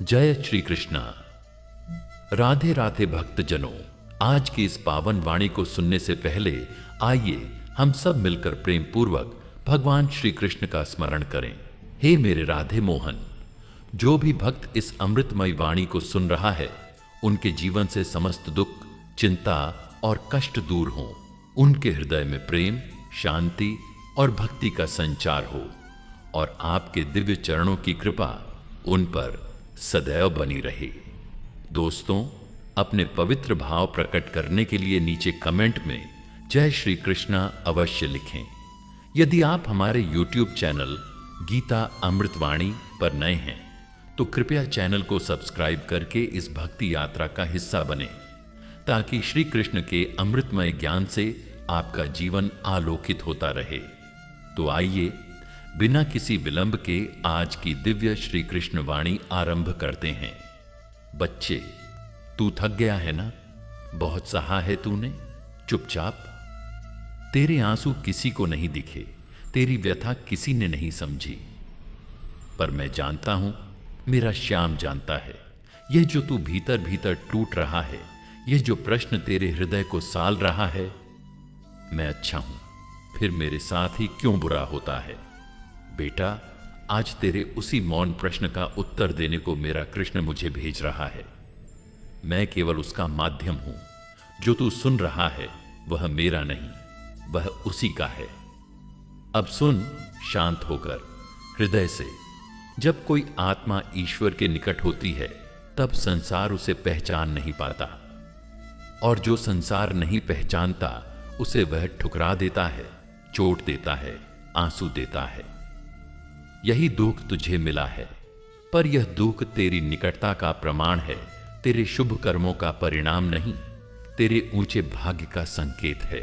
जय श्री कृष्णा। राधे राधे भक्तजनों, आज की इस पावन वाणी को सुनने से पहले आइए हम सब मिलकर प्रेम पूर्वक भगवान श्री कृष्ण का स्मरण करें। हे मेरे राधे मोहन, जो भी भक्त इस अमृतमय वाणी को सुन रहा है, उनके जीवन से समस्त दुख, चिंता और कष्ट दूर हो। उनके हृदय में प्रेम, शांति और भक्ति का संचार हो और आपके दिव्य चरणों की कृपा उन पर सदैव बनी रहे। दोस्तों, अपने पवित्र भाव प्रकट करने के लिए नीचे कमेंट में जय श्री कृष्णा अवश्य लिखें। यदि आप हमारे YouTube चैनल गीता अमृतवाणी पर नए हैं तो कृपया चैनल को सब्सक्राइब करके इस भक्ति यात्रा का हिस्सा बने, ताकि श्री कृष्ण के अमृतमय ज्ञान से आपका जीवन आलोकित होता रहे। तो आइए बिना किसी विलंब के आज की दिव्य श्री कृष्ण वाणी आरंभ करते हैं। बच्चे, तू थक गया है ना? बहुत सहा है तूने, चुपचाप। तेरे आंसू किसी को नहीं दिखे, तेरी व्यथा किसी ने नहीं समझी, पर मैं जानता हूं, मेरा श्याम जानता है। यह जो तू भीतर भीतर टूट रहा है, यह जो प्रश्न तेरे हृदय को साल रहा है, मैं अच्छा हूं, फिर मेरे साथ ही क्यों बुरा होता है? बेटा, आज तेरे उसी मौन प्रश्न का उत्तर देने को मेरा कृष्ण मुझे भेज रहा है। मैं केवल उसका माध्यम हूं। जो तू सुन रहा है वह मेरा नहीं, वह उसी का है। अब सुन शांत होकर, हृदय से। जब कोई आत्मा ईश्वर के निकट होती है, तब संसार उसे पहचान नहीं पाता, और जो संसार नहीं पहचानता उसे वह ठुकरा देता है, चोट देता है, आंसू देता है। यही दुख तुझे मिला है, पर यह दुख तेरी निकटता का प्रमाण है, तेरे शुभ कर्मों का परिणाम नहीं, तेरे ऊंचे भाग्य का संकेत है।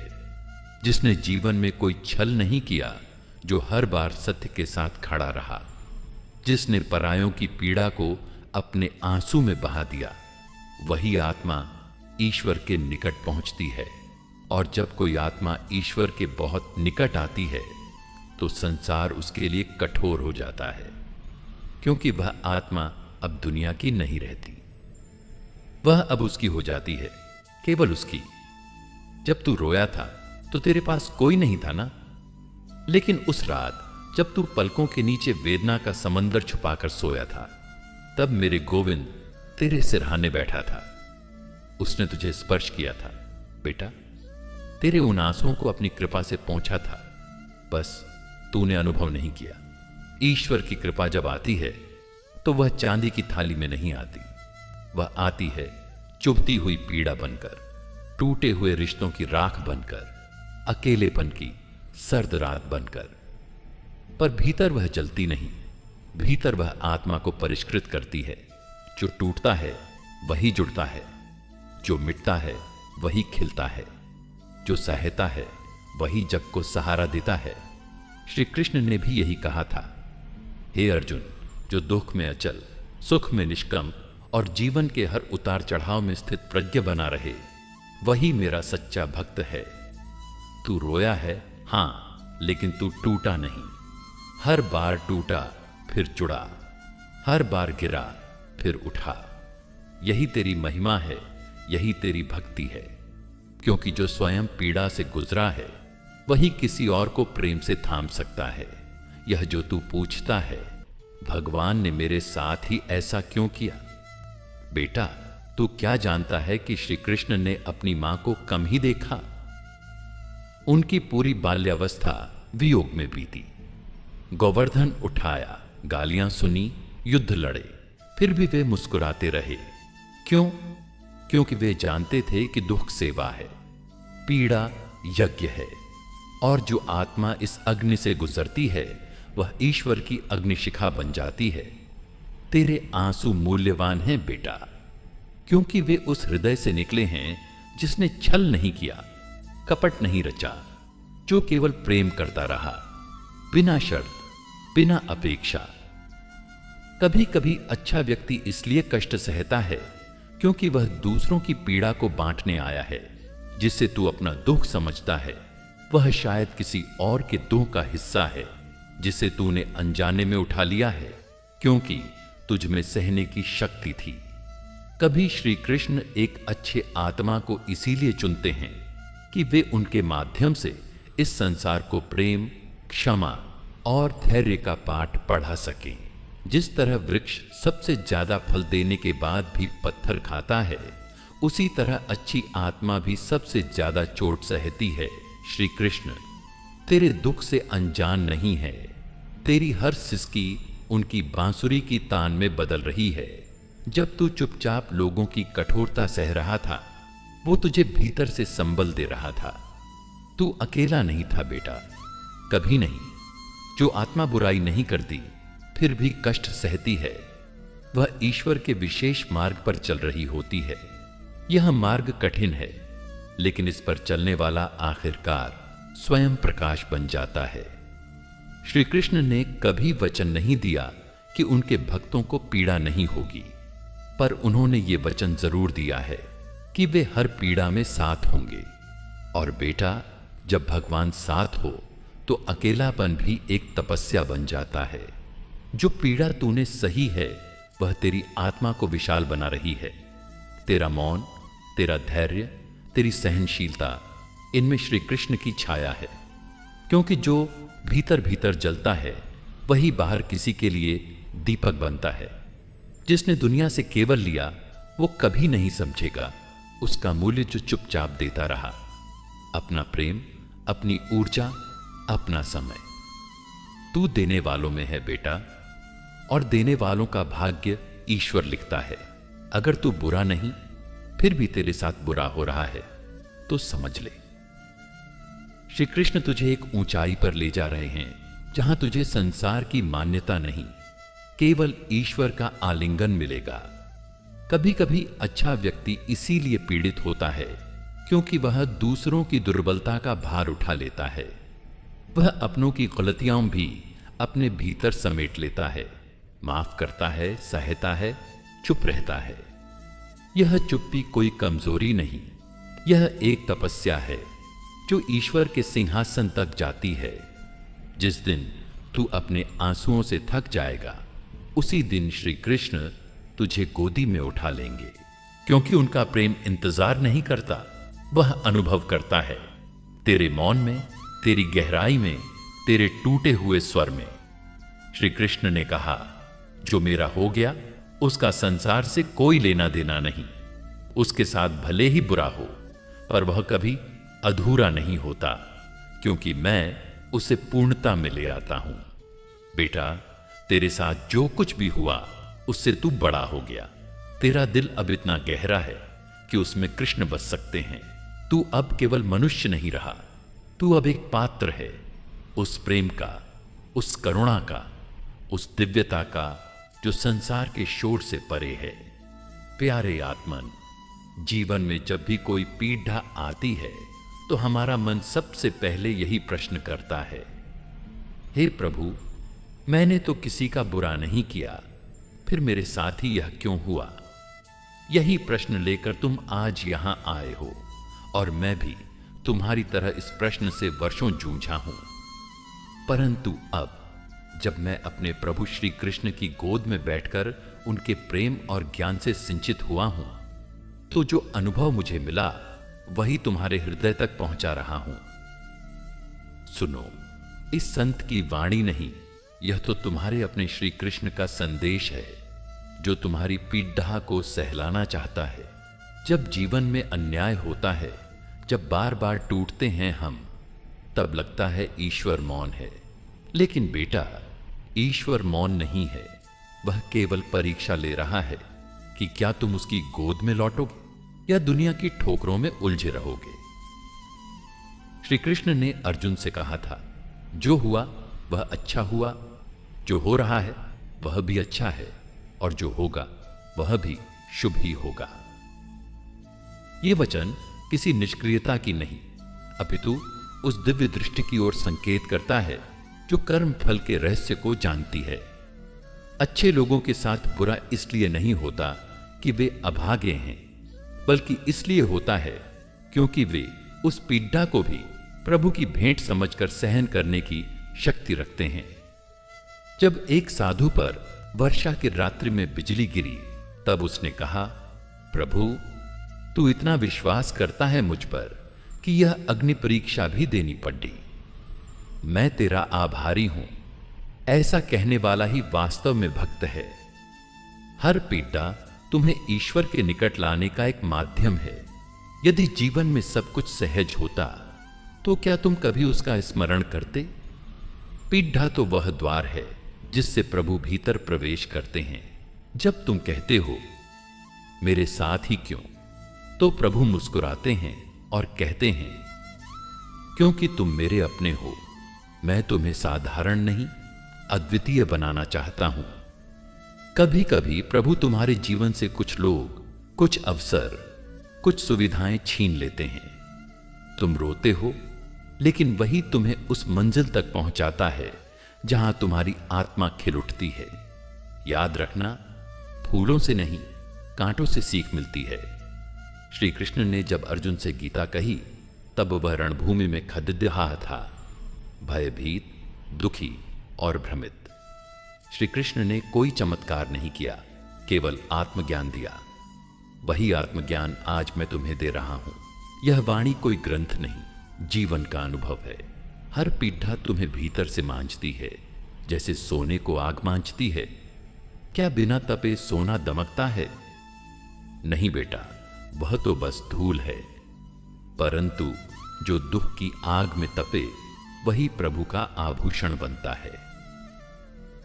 जिसने जीवन में कोई छल नहीं किया, जो हर बार सत्य के साथ खड़ा रहा, जिसने परायों की पीड़ा को अपने आंसू में बहा दिया, वही आत्मा ईश्वर के निकट पहुंचती है। और जब कोई आत्मा ईश्वर के बहुत निकट आती है तो संसार उसके लिए कठोर हो जाता है, क्योंकि वह आत्मा अब दुनिया की नहीं रहती, वह अब उसकी हो जाती है, केवल उसकी। जब तू रोया था तो तेरे पास कोई नहीं था ना, लेकिन उस रात जब तू पलकों के नीचे वेदना का समंदर छुपाकर सोया था, तब मेरे गोविंद तेरे सिरहाने बैठा था। उसने तुझे स्पर्श किया था। बेटा, तेरे उन आंसुओं को अपनी कृपा से पहुंचा था, बस तूने अनुभव नहीं किया। ईश्वर की कृपा जब आती है तो वह चांदी की थाली में नहीं आती, वह आती है चुभती हुई पीड़ा बनकर, टूटे हुए रिश्तों की राख बनकर, अकेलेपन की सर्द रात बनकर। पर भीतर वह जलती नहीं, भीतर वह आत्मा को परिष्कृत करती है। जो टूटता है वही जुड़ता है, जो मिटता है वही खिलता है, जो सहता है वही जग को सहारा देता है। श्री कृष्ण ने भी यही कहा था। हे अर्जुन, जो दुख में अचल, सुख में निष्कम और जीवन के हर उतार चढ़ाव में स्थित प्रज्ञ बना रहे, वही मेरा सच्चा भक्त है। तू रोया है, हां, लेकिन तू टूटा नहीं। हर बार टूटा फिर जुड़ा, हर बार गिरा फिर उठा। यही तेरी महिमा है, यही तेरी भक्ति है, क्योंकि जो स्वयं पीड़ा से गुजरा है वही किसी और को प्रेम से थाम सकता है। यह जो तू पूछता है, भगवान ने मेरे साथ ही ऐसा क्यों किया? बेटा, तू क्या जानता है कि श्री कृष्ण ने अपनी मां को कम ही देखा? उनकी पूरी बाल्यावस्था वियोग में बीती। गोवर्धन उठाया, गालियां सुनी, युद्ध लड़े, फिर भी वे मुस्कुराते रहे। क्यों? क्योंकि वे जानते थे कि दुख सेवा है, पीड़ा यज्ञ है, और जो आत्मा इस अग्नि से गुजरती है वह ईश्वर की अग्निशिखा बन जाती है। तेरे आंसू मूल्यवान हैं बेटा, क्योंकि वे उस हृदय से निकले हैं जिसने छल नहीं किया, कपट नहीं रचा, जो केवल प्रेम करता रहा, बिना शर्त, बिना अपेक्षा। कभी कभी अच्छा व्यक्ति इसलिए कष्ट सहता है क्योंकि वह दूसरों की पीड़ा को बांटने आया है। जिससे तू अपना दुख समझता है, वह शायद किसी और के दुख का हिस्सा है जिसे तूने अनजाने में उठा लिया है, क्योंकि तुझ में सहने की शक्ति थी। कभी श्री कृष्ण एक अच्छे आत्मा को इसीलिए चुनते हैं कि वे उनके माध्यम से इस संसार को प्रेम, क्षमा और धैर्य का पाठ पढ़ा सकें। जिस तरह वृक्ष सबसे ज्यादा फल देने के बाद भी पत्थर खाता है, उसी तरह अच्छी आत्मा भी सबसे ज्यादा चोट सहती है। श्री कृष्ण तेरे दुख से अनजान नहीं है। तेरी हर सिसकी उनकी बांसुरी की तान में बदल रही है। जब तू चुपचाप लोगों की कठोरता सह रहा था, वो तुझे भीतर से संबल दे रहा था। तू अकेला नहीं था बेटा, कभी नहीं। जो आत्मा बुराई नहीं करती फिर भी कष्ट सहती है, वह ईश्वर के विशेष मार्ग पर चल रही होती है। यह मार्ग कठिन है, लेकिन इस पर चलने वाला आखिरकार स्वयं प्रकाश बन जाता है। श्री कृष्ण ने कभी वचन नहीं दिया कि उनके भक्तों को पीड़ा नहीं होगी, पर उन्होंने ये वचन जरूर दिया है कि वे हर पीड़ा में साथ होंगे। और बेटा, जब भगवान साथ हो तो अकेलापन भी एक तपस्या बन जाता है। जो पीड़ा तूने सही है, वह तेरी आत्मा को विशाल बना रही है। तेरा मौन, तेरा धैर्य, तेरी सहनशीलता, इनमें श्री कृष्ण की छाया है। क्योंकि जो भीतर भीतर जलता है, वही बाहर किसी के लिए दीपक बनता है। जिसने दुनिया से केवल लिया, वो कभी नहीं समझेगा उसका मूल्य जो चुपचाप देता रहा। अपना प्रेम, अपनी ऊर्जा, अपना समय तू देने वालों में है बेटा, और देने वालों का भाग्य ईश्वर लिखता है। अगर तू बुरा नहीं, फिर भी तेरे साथ बुरा हो रहा है, तो समझ ले। श्री कृष्ण तुझे एक ऊंचाई पर ले जा रहे हैं, जहां तुझे संसार की मान्यता नहीं, केवल ईश्वर का आलिंगन मिलेगा। कभी कभी अच्छा व्यक्ति इसीलिए पीड़ित होता है क्योंकि वह दूसरों की दुर्बलता का भार उठा लेता है। वह अपनों की गलतियां भी अपने भीतर समेट लेता है, माफ करता है, सहता है, चुप रहता है। यह चुप्पी कोई कमजोरी नहीं, यह एक तपस्या है जो ईश्वर के सिंहासन तक जाती है। जिस दिन तू अपने आंसुओं से थक जाएगा, उसी दिन श्री कृष्ण तुझे गोदी में उठा लेंगे, क्योंकि उनका प्रेम इंतजार नहीं करता, वह अनुभव करता है। तेरे मौन में, तेरी गहराई में, तेरे टूटे हुए स्वर में। श्री कृष्ण ने कहा, जो मेरा हो गया उसका संसार से कोई लेना देना नहीं। उसके साथ भले ही बुरा हो, पर वह कभी अधूरा नहीं होता, क्योंकि मैं उसे पूर्णता में ले आता हूं। बेटा, तेरे साथ जो कुछ भी हुआ उससे तू बड़ा हो गया। तेरा दिल अब इतना गहरा है कि उसमें कृष्ण बस सकते हैं। तू अब केवल मनुष्य नहीं रहा, तू अब एक पात्र है उस प्रेम का, उस करुणा का, उस दिव्यता का जो संसार के शोर से परे है। प्यारे आत्मन, जीवन में जब भी कोई पीड़ा आती है तो हमारा मन सबसे पहले यही प्रश्न करता है, हे प्रभु, मैंने तो किसी का बुरा नहीं किया, फिर मेरे साथ ही यह क्यों हुआ? यही प्रश्न लेकर तुम आज यहां आए हो, और मैं भी तुम्हारी तरह इस प्रश्न से वर्षों जूझा हूं। परंतु अब जब मैं अपने प्रभु श्री कृष्ण की गोद में बैठकर उनके प्रेम और ज्ञान से सिंचित हुआ हूं, तो जो अनुभव मुझे मिला वही तुम्हारे हृदय तक पहुंचा रहा हूं। सुनो, इस संत की वाणी नहीं, यह तो तुम्हारे अपने श्री कृष्ण का संदेश है, जो तुम्हारी पीड़ा को सहलाना चाहता है। जब जीवन में अन्याय होता है, जब बार बार टूटते हैं हम, तब लगता है ईश्वर मौन है। लेकिन बेटा, ईश्वर मौन नहीं है, वह केवल परीक्षा ले रहा है कि क्या तुम उसकी गोद में लौटोगे या दुनिया की ठोकरों में उलझे रहोगे। श्री कृष्ण ने अर्जुन से कहा था, जो हुआ वह अच्छा हुआ, जो हो रहा है वह भी अच्छा है, और जो होगा वह भी शुभ ही होगा। ये वचन किसी निष्क्रियता की नहीं, अपितु उस दिव्य दृष्टि की ओर संकेत करता है जो कर्म फल के रहस्य को जानती है। अच्छे लोगों के साथ बुरा इसलिए नहीं होता कि वे अभागे हैं, बल्कि इसलिए होता है क्योंकि वे उस पीड़ा को भी प्रभु की भेंट समझकर सहन करने की शक्ति रखते हैं। जब एक साधु पर वर्षा की रात्रि में बिजली गिरी, तब उसने कहा, प्रभु तू इतना विश्वास करता है मुझ पर कि यह अग्नि परीक्षा भी देनी पड़ी। मैं तेरा आभारी हूं। ऐसा कहने वाला ही वास्तव में भक्त है। हर पीड़ा तुम्हें ईश्वर के निकट लाने का एक माध्यम है। यदि जीवन में सब कुछ सहज होता तो क्या तुम कभी उसका स्मरण करते? पीड़ा तो वह द्वार है जिससे प्रभु भीतर प्रवेश करते हैं। जब तुम कहते हो मेरे साथ ही क्यों, तो प्रभु मुस्कुराते हैं और कहते हैं, क्योंकि तुम मेरे अपने हो, मैं तुम्हें साधारण नहीं अद्वितीय बनाना चाहता हूं। कभी कभी प्रभु तुम्हारे जीवन से कुछ लोग, कुछ अवसर, कुछ सुविधाएं छीन लेते हैं। तुम रोते हो, लेकिन वही तुम्हें उस मंजिल तक पहुंचाता है जहां तुम्हारी आत्मा खिल उठती है। याद रखना, फूलों से नहीं कांटों से सीख मिलती है। श्री कृष्ण ने जब अर्जुन से गीता कही, तब वह रणभूमि में खदिदहा था, भयभीत, दुखी और भ्रमित। श्री कृष्ण ने कोई चमत्कार नहीं किया, केवल आत्मज्ञान दिया। वही आत्मज्ञान आज मैं तुम्हें दे रहा हूं। यह वाणी कोई ग्रंथ नहीं, जीवन का अनुभव है। हर पीड़ा तुम्हें भीतर से मांझती है, जैसे सोने को आग मांझती है। क्या बिना तपे सोना दमकता है? नहीं बेटा, वह तो बस धूल है। परंतु जो दुख की आग में तपे, वही प्रभु का आभूषण बनता है।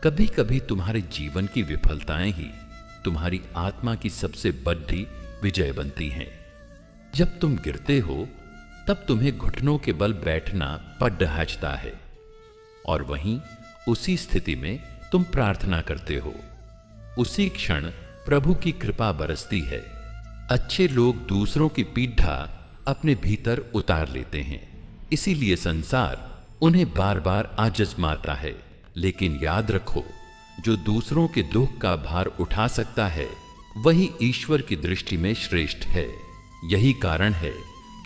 कभी कभी तुम्हारे जीवन की विफलताएं ही तुम्हारी आत्मा की सबसे बड़ी विजय बनती हैं। जब तुम गिरते हो, तब तुम्हें घुटनों के बल बैठना पड़ता है, और वहीं उसी स्थिति में तुम प्रार्थना करते हो। उसी क्षण प्रभु की कृपा बरसती है। अच्छे लोग दूसरों की पीड़ा अपने भीतर उतार लेते हैं, इसीलिए संसार उन्हें बार बार आजमाता है। लेकिन याद रखो, जो दूसरों के दुख का भार उठा सकता है, वही ईश्वर की दृष्टि में श्रेष्ठ है। यही कारण है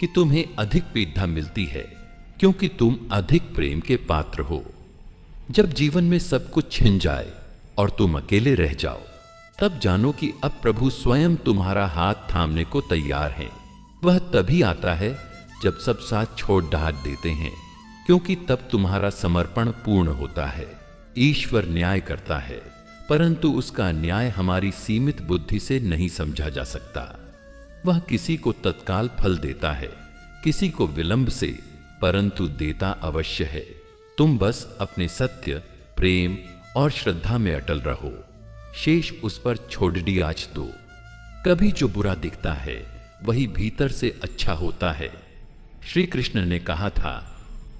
कि तुम्हें अधिक पीड़ा मिलती है, क्योंकि तुम अधिक प्रेम के पात्र हो। जब जीवन में सब कुछ छिन जाए और तुम अकेले रह जाओ, तब जानो कि अब प्रभु स्वयं तुम्हारा हाथ थामने को तैयार हैं। वह तभी आता है जब सब साथ छोड़ डाल देते हैं, क्योंकि तब तुम्हारा समर्पण पूर्ण होता है। ईश्वर न्याय करता है, परंतु उसका न्याय हमारी सीमित बुद्धि से नहीं समझा जा सकता। वह किसी को तत्काल फल देता है, किसी को विलंब से, परंतु देता अवश्य है। तुम बस अपने सत्य, प्रेम और श्रद्धा में अटल रहो। शेष उस पर छोड़ आज दो। कभी जो बुरा दिखता है, वही भीतर से अच्छा होता है। श्री कृष्ण ने कहा था,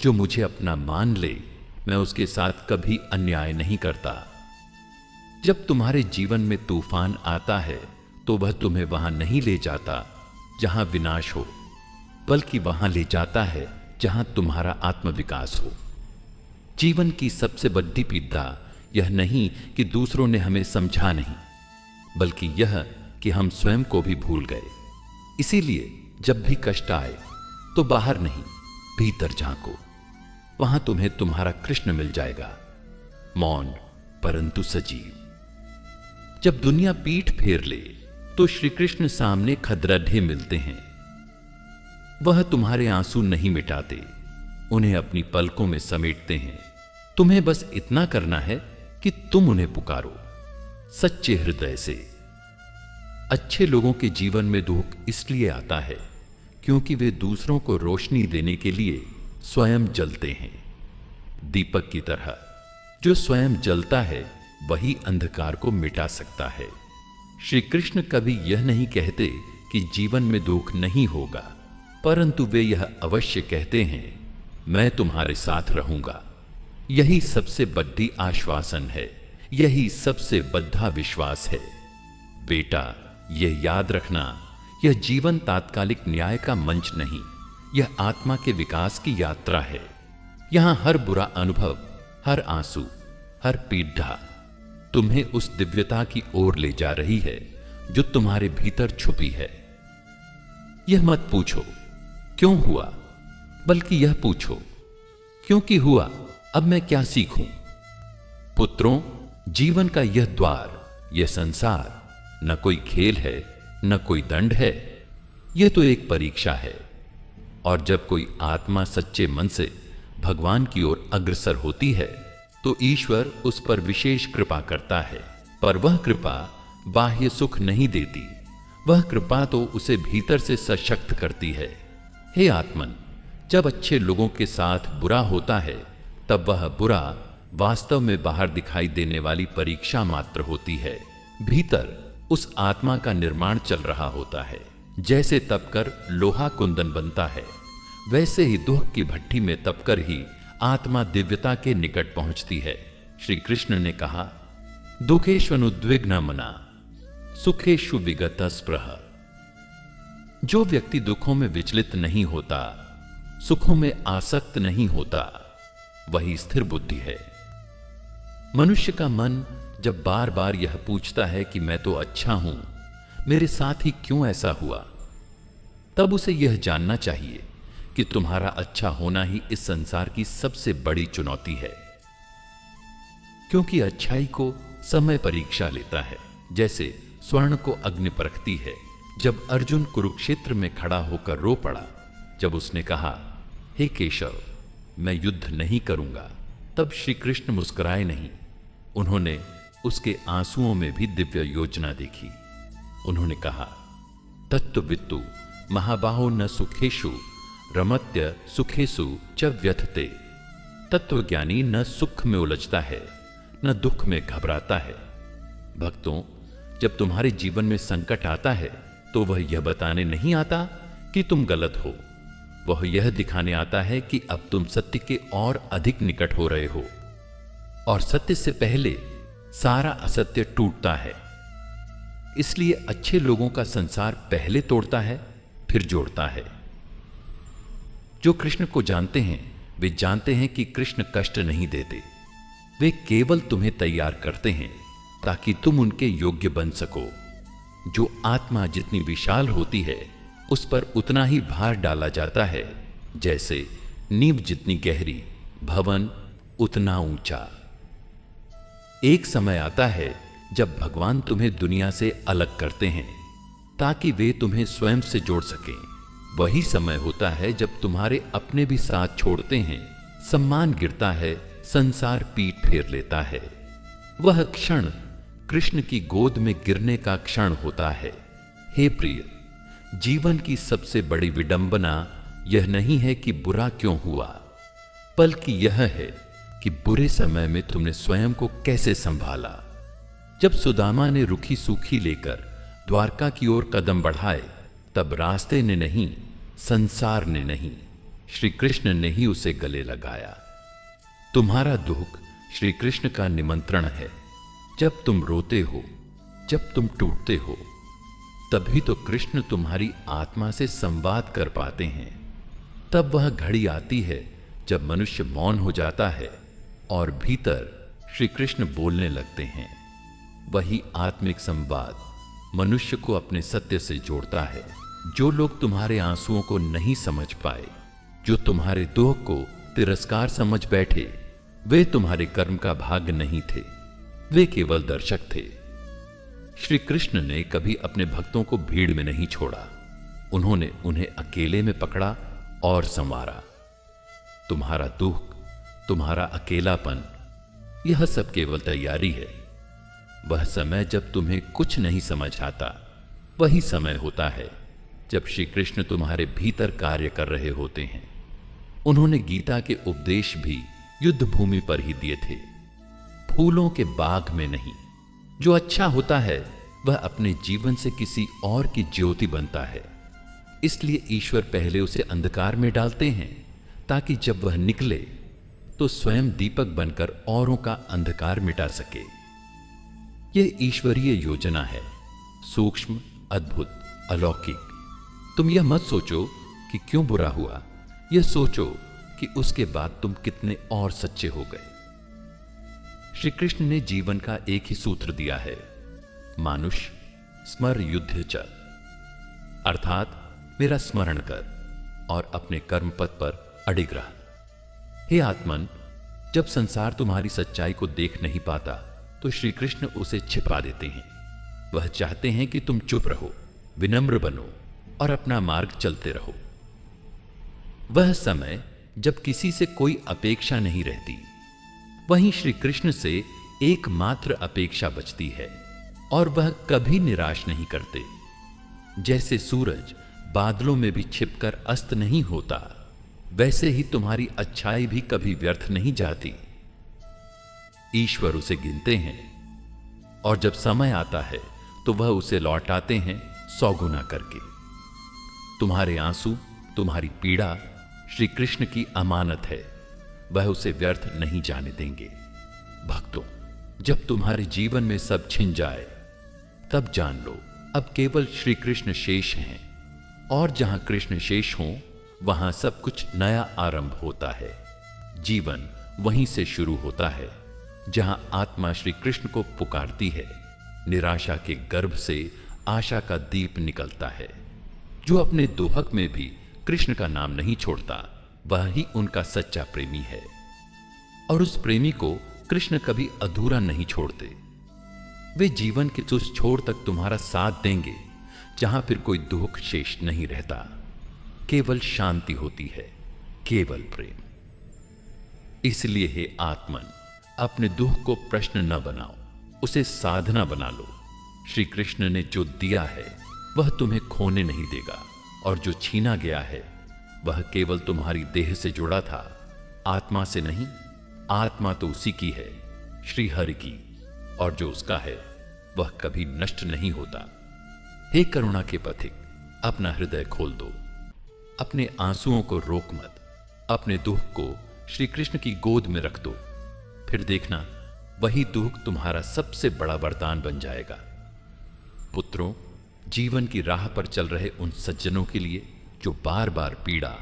जो मुझे अपना मान ले, मैं उसके साथ कभी अन्याय नहीं करता। जब तुम्हारे जीवन में तूफान आता है, तो वह तुम्हें वहां नहीं ले जाता जहां विनाश हो, बल्कि वहां ले जाता है जहां तुम्हारा आत्मविकास हो। जीवन की सबसे बड़ी पीड़ा यह नहीं कि दूसरों ने हमें समझा नहीं, बल्कि यह कि हम स्वयं को भी भूल गए। इसीलिए जब भी कष्ट आए, तो बाहर नहीं, भीतर झांको। वहां तुम्हें तुम्हारा कृष्ण मिल जाएगा, मौन परंतु सजीव। जब दुनिया पीठ फेर ले, तो श्री कृष्ण सामने खदरढे मिलते हैं। वह तुम्हारे आंसू नहीं मिटाते, उन्हें अपनी पलकों में समेटते हैं। तुम्हें बस इतना करना है कि तुम उन्हें पुकारो सच्चे हृदय से। अच्छे लोगों के जीवन में दुख इसलिए आता है क्योंकि वे दूसरों को रोशनी देने के लिए स्वयं जलते हैं। दीपक की तरह जो स्वयं जलता है, वही अंधकार को मिटा सकता है। श्री कृष्ण कभी यह नहीं कहते कि जीवन में दुख नहीं होगा, परंतु वे यह अवश्य कहते हैं, मैं तुम्हारे साथ रहूंगा। यही सबसे बड़ी आश्वासन है, यही सबसे बड़ा विश्वास है। बेटा, यह याद रखना, यह जीवन तात्कालिक न्याय का मंच नहीं, यह आत्मा के विकास की यात्रा है। यहां हर बुरा अनुभव, हर आंसू, हर पीड़ा तुम्हें उस दिव्यता की ओर ले जा रही है जो तुम्हारे भीतर छुपी है। यह मत पूछो क्यों हुआ, बल्कि यह पूछो क्योंकि हुआ, अब मैं क्या सीखूं। पुत्रों, जीवन का यह द्वार, यह संसार न कोई खेल है, न कोई दंड है, यह तो एक परीक्षा है। और जब कोई आत्मा सच्चे मन से भगवान की ओर अग्रसर होती है तो ईश्वर उस पर विशेष कृपा करता है। पर वह कृपा बाह्य सुख नहीं देती, वह कृपा तो उसे भीतर से सशक्त करती है। हे आत्मन, जब अच्छे लोगों के साथ बुरा होता है तब वह बुरा वास्तव में बाहर दिखाई देने वाली परीक्षा मात्र होती है। भीतर उस आत्मा का निर्माण चल रहा होता है। जैसे तपकर लोहा कुंदन बनता है, वैसे ही दुख की भट्ठी में तपकर ही आत्मा दिव्यता के निकट पहुंचती है। श्री कृष्ण ने कहा, दुखेष्वनुद्विग्न मना सुखेषु विगत स्पृह। जो व्यक्ति दुखों में विचलित नहीं होता, सुखों में आसक्त नहीं होता, वही स्थिर बुद्धि है। मनुष्य का मन जब बार बार यह पूछता है कि मैं तो अच्छा हूं, मेरे साथ ही क्यों ऐसा हुआ, तब उसे यह जानना चाहिए कि तुम्हारा अच्छा होना ही इस संसार की सबसे बड़ी चुनौती है। क्योंकि अच्छाई को समय परीक्षा लेता है, जैसे स्वर्ण को अग्नि परखती है। जब अर्जुन कुरुक्षेत्र में खड़ा होकर रो पड़ा, जब उसने कहा, हे केशव, मैं युद्ध नहीं करूंगा, तब श्री कृष्ण मुस्कुराए नहीं। उन्होंने उसके आंसुओं में भी दिव्य योजना देखी। उन्होंने कहा, तत्त्ववित्तु महाबाहो न सुखेषु रमत्य सुखेषु च व्यथते। तत्वज्ञानी न सुख में उलझता है, न दुख में घबराता है। भक्तों, जब तुम्हारे जीवन में संकट आता है तो वह यह बताने नहीं आता कि तुम गलत हो, वह यह दिखाने आता है कि अब तुम सत्य के और अधिक निकट हो रहे हो। और सत्य से पहले सारा असत्य टूटता है। इसलिए अच्छे लोगों का संसार पहले तोड़ता है, फिर जोड़ता है। जो कृष्ण को जानते हैं वे जानते हैं कि कृष्ण कष्ट नहीं देते, वे केवल तुम्हें तैयार करते हैं ताकि तुम उनके योग्य बन सको। जो आत्मा जितनी विशाल होती है उस पर उतना ही भार डाला जाता है, जैसे नींव जितनी गहरी, भवन उतना ऊंचा। एक समय आता है जब भगवान तुम्हें दुनिया से अलग करते हैं ताकि वे तुम्हें स्वयं से जोड़ सकें। वही समय होता है जब तुम्हारे अपने भी साथ छोड़ते हैं, सम्मान गिरता है, संसार पीठ फेर लेता है। वह क्षण कृष्ण की गोद में गिरने का क्षण होता है। हे प्रिय, जीवन की सबसे बड़ी विडंबना यह नहीं है कि बुरा क्यों हुआ, बल्कि यह है कि बुरे समय में तुमने स्वयं को कैसे संभाला। जब सुदामा ने रुखी सूखी लेकर द्वारका की ओर कदम बढ़ाए, तब रास्ते ने नहीं, संसार ने नहीं, श्री कृष्ण ने ही उसे गले लगाया। तुम्हारा दुख श्री कृष्ण का निमंत्रण है। जब तुम रोते हो, जब तुम टूटते हो, तभी तो कृष्ण तुम्हारी आत्मा से संवाद कर पाते हैं। तब वह घड़ी आती है जब मनुष्य मौन हो जाता है और भीतर श्री कृष्ण बोलने लगते हैं। वही आत्मिक संवाद मनुष्य को अपने सत्य से जोड़ता है। जो लोग तुम्हारे आंसुओं को नहीं समझ पाए, जो तुम्हारे दुख को तिरस्कार समझ बैठे, वे तुम्हारे कर्म का भाग नहीं थे, वे केवल दर्शक थे। श्री कृष्ण ने कभी अपने भक्तों को भीड़ में नहीं छोड़ा, उन्होंने उन्हें अकेले में पकड़ा और संवारा। तुम्हारा दुख, तुम्हारा अकेलापन, यह सब केवल तैयारी है। वह समय जब तुम्हें कुछ नहीं समझ आता, वही समय होता है जब श्री कृष्ण तुम्हारे भीतर कार्य कर रहे होते हैं। उन्होंने गीता के उपदेश भी युद्ध भूमि पर ही दिए थे, फूलों के बाग में नहीं। जो अच्छा होता है वह अपने जीवन से किसी और की ज्योति बनता है। इसलिए ईश्वर पहले उसे अंधकार में डालते हैं ताकि जब वह निकले तो स्वयं दीपक बनकर औरों का अंधकार मिटा सके। यह ईश्वरीय योजना है, सूक्ष्म, अद्भुत, अलौकिक। तुम यह मत सोचो कि क्यों बुरा हुआ, यह सोचो कि उसके बाद तुम कितने और सच्चे हो गए। श्री कृष्ण ने जीवन का एक ही सूत्र दिया है, मानुष स्मर युद्ध च, अर्थात मेरा स्मरण कर और अपने कर्म पथ पर अडिग रह। हे आत्मन, जब संसार तुम्हारी सच्चाई को देख नहीं पाता तो श्री कृष्ण उसे छिपा देते हैं। वह चाहते हैं कि तुम चुप रहो, विनम्र बनो और अपना मार्ग चलते रहो। वह समय जब किसी से कोई अपेक्षा नहीं रहती, वहीं श्री कृष्ण से एकमात्र अपेक्षा बचती है और वह कभी निराश नहीं करते। जैसे सूरज बादलों में भी छिपकर अस्त नहीं होता, वैसे ही तुम्हारी अच्छाई भी कभी व्यर्थ नहीं जाती। ईश्वर उसे गिनते हैं और जब समय आता है तो वह उसे लौटाते हैं 100 गुना करके। तुम्हारे आंसू, तुम्हारी पीड़ा श्री कृष्ण की अमानत है, वह उसे व्यर्थ नहीं जाने देंगे। भक्तों, जब तुम्हारे जीवन में सब छिन जाए तब जान लो अब केवल श्री कृष्ण शेष हैं, और जहां कृष्ण शेष हों वहां सब कुछ नया आरंभ होता है। जीवन वहीं से शुरू होता है जहां आत्मा श्री कृष्ण को पुकारती है। निराशा के गर्भ से आशा का दीप निकलता है। जो अपने दोहक में भी कृष्ण का नाम नहीं छोड़ता, वह ही उनका सच्चा प्रेमी है। और उस प्रेमी को कृष्ण कभी अधूरा नहीं छोड़ते। वे जीवन के उस छोर तक तुम्हारा साथ देंगे जहां फिर कोई दुख शेष नहीं रहता, केवल शांति होती है, केवल प्रेम। इसलिए हे आत्मन, अपने दुख को प्रश्न न बनाओ, उसे साधना बना लो। श्री कृष्ण ने जो दिया है वह तुम्हें खोने नहीं देगा, और जो छीना गया है वह केवल तुम्हारी देह से जुड़ा था, आत्मा से नहीं। आत्मा तो उसी की है, श्री हरि की, और जो उसका है वह कभी नष्ट नहीं होता। हे करुणा के पथिक, अपना हृदय खोल दो, अपने आंसुओं को रोक मत, अपने दुख को श्री कृष्ण की गोद में रख दो। फिर देखना वही दुख तुम्हारा सबसे बड़ा वरदान बन जाएगा। पुत्रों, जीवन की राह पर चल रहे उन सज्जनों के लिए जो बार बार पीड़ा,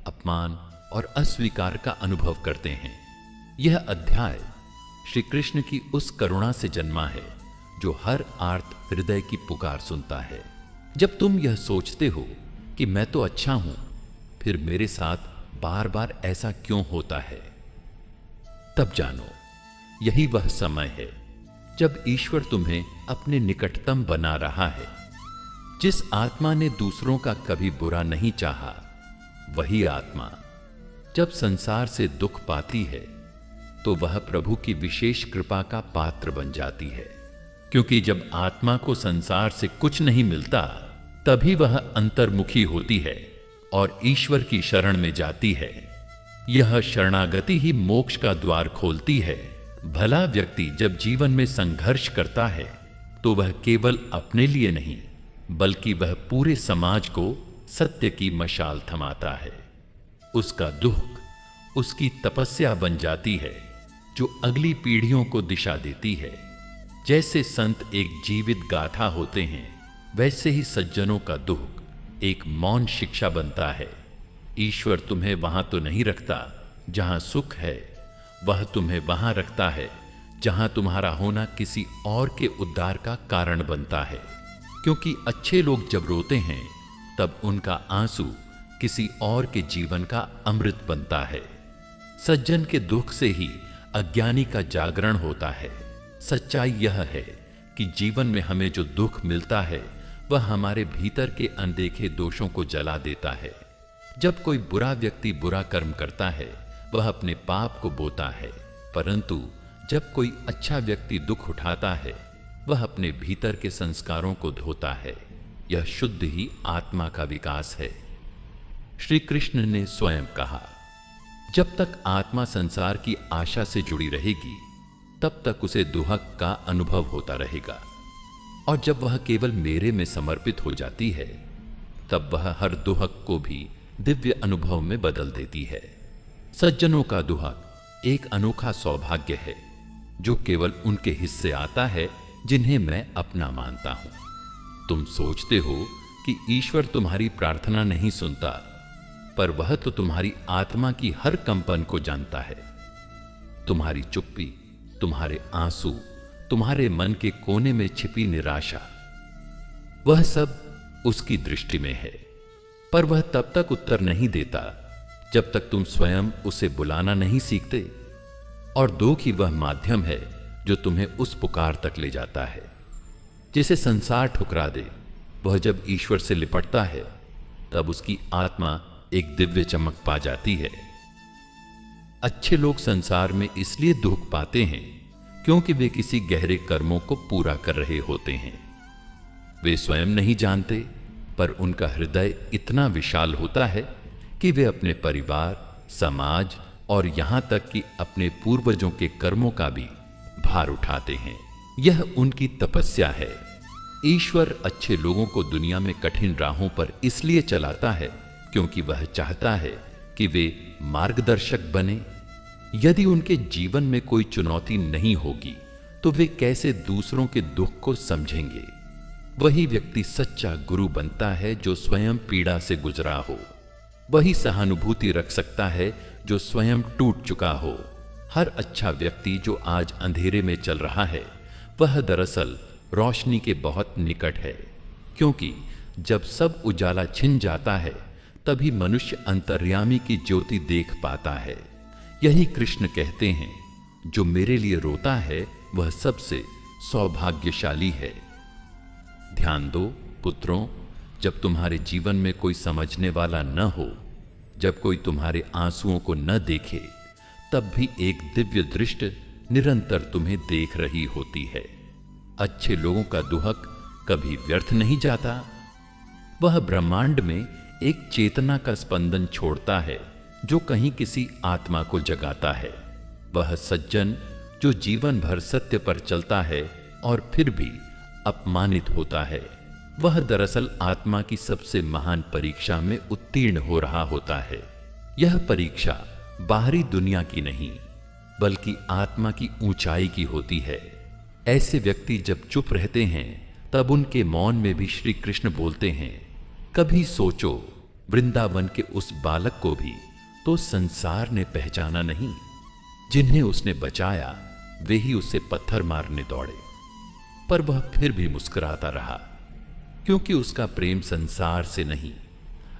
अपमान और अस्वीकार का अनुभव करते हैं, यह अध्याय श्री कृष्ण की उस करुणा से जन्मा है जो हर आर्त हृदय की पुकार सुनता है। जब तुम यह सोचते हो कि मैं तो अच्छा हूं, फिर मेरे साथ बार बार ऐसा क्यों होता है, तब जानो यही वह समय है जब ईश्वर तुम्हें अपने निकटतम बना रहा है। जिस आत्मा ने दूसरों का कभी बुरा नहीं चाहा, वही आत्मा जब संसार से दुख पाती है तो वह प्रभु की विशेष कृपा का पात्र बन जाती है। क्योंकि जब आत्मा को संसार से कुछ नहीं मिलता, तभी वह अंतर्मुखी होती है और ईश्वर की शरण में जाती है। यह शरणागति ही मोक्ष का द्वार खोलती है। भला व्यक्ति जब जीवन में संघर्ष करता है तो वह केवल अपने लिए नहीं, बल्कि वह पूरे समाज को सत्य की मशाल थमाता है। उसका दुख उसकी तपस्या बन जाती है जो अगली पीढ़ियों को दिशा देती है। जैसे संत एक जीवित गाथा होते हैं, वैसे ही सज्जनों का दुख एक मौन शिक्षा बनता है। ईश्वर तुम्हें वहां तो नहीं रखता जहां सुख है, वह तुम्हें वहां रखता है जहां तुम्हारा होना किसी और के उद्धार का कारण बनता है। क्योंकि अच्छे लोग जब रोते हैं तब उनका आंसू किसी और के जीवन का अमृत बनता है। सज्जन के दुख से ही अज्ञानी का जागरण होता है। सच्चाई यह है कि जीवन में हमें जो दुख मिलता है वह हमारे भीतर के अनदेखे दोषों को जला देता है। जब कोई बुरा व्यक्ति बुरा कर्म करता है वह अपने पाप को बोता है, परंतु जब कोई अच्छा व्यक्ति दुख उठाता है वह अपने भीतर के संस्कारों को धोता है। यह शुद्ध ही आत्मा का विकास है। श्री कृष्ण ने स्वयं कहा, जब तक आत्मा संसार की आशा से जुड़ी रहेगी तब तक उसे दुहक का अनुभव होता रहेगा, और जब वह केवल मेरे में समर्पित हो जाती है तब वह हर दुहक को भी दिव्य अनुभव में बदल देती है। सज्जनों का दुहक एक अनोखा सौभाग्य है जो केवल उनके हिस्से आता है जिन्हें मैं अपना मानता हूं। तुम सोचते हो कि ईश्वर तुम्हारी प्रार्थना नहीं सुनता, पर वह तो तुम्हारी आत्मा की हर कंपन को जानता है। तुम्हारी चुप्पी, तुम्हारे आंसू, तुम्हारे मन के कोने में छिपी निराशा, वह सब उसकी दृष्टि में है। पर वह तब तक उत्तर नहीं देता जब तक तुम स्वयं उसे बुलाना नहीं सीखते। और दुख ही वह माध्यम है जो तुम्हें उस पुकार तक ले जाता है जिसे संसार ठुकरा दे। वह जब ईश्वर से लिपटता है तब उसकी आत्मा एक दिव्य चमक पा जाती है। अच्छे लोग संसार में इसलिए दुख पाते हैं क्योंकि वे किसी गहरे कर्मों को पूरा कर रहे होते हैं। वे स्वयं नहीं जानते, पर उनका हृदय इतना विशाल होता है कि वे अपने परिवार, समाज और यहां तक कि अपने पूर्वजों के कर्मों का भी भार उठाते हैं। यह उनकी तपस्या है। ईश्वर अच्छे लोगों को दुनिया में कठिन राहों पर इसलिए चलाता है क्योंकि वह चाहता है कि वे मार्गदर्शक बने। यदि उनके जीवन में कोई चुनौती नहीं होगी तो वे कैसे दूसरों के दुख को समझेंगे। वही व्यक्ति सच्चा गुरु बनता है जो स्वयं पीड़ा से गुजरा हो। वही सहानुभूति रख सकता है जो स्वयं टूट चुका हो। हर अच्छा व्यक्ति जो आज अंधेरे में चल रहा है वह दरअसल रोशनी के बहुत निकट है, क्योंकि जब सब उजाला छिन जाता है तभी मनुष्य अंतर्यामी की ज्योति देख पाता है। यही कृष्ण कहते हैं, जो मेरे लिए रोता है वह सबसे सौभाग्यशाली है। ध्यान दो पुत्रों, जब तुम्हारे जीवन में कोई समझने वाला न हो, जब कोई तुम्हारे आंसुओं को न देखे, तब भी एक दिव्य दृष्टि निरंतर तुम्हें देख रही होती है। अच्छे लोगों का दुहक कभी व्यर्थ नहीं जाता। वह ब्रह्मांड में एक चेतना का स्पंदन छोड़ता है जो कहीं किसी आत्मा को जगाता है। वह सज्जन जो जीवन भर सत्य पर चलता है और फिर भी अपमानित होता है, वह दरअसल आत्मा की सबसे महान परीक्षा में उत्तीर्ण हो रहा होता है। यह परीक्षा बाहरी दुनिया की नहीं बल्कि आत्मा की ऊंचाई की होती है। ऐसे व्यक्ति जब चुप रहते हैं तब उनके मौन में भी श्री कृष्ण बोलते हैं, कभी सोचो वृंदावन के उस बालक को भी तो संसार ने पहचाना नहीं। जिन्हें उसने बचाया वे ही उसे पत्थर मारने दौड़े, पर वह फिर भी मुस्कुराता रहा, क्योंकि उसका प्रेम संसार से नहीं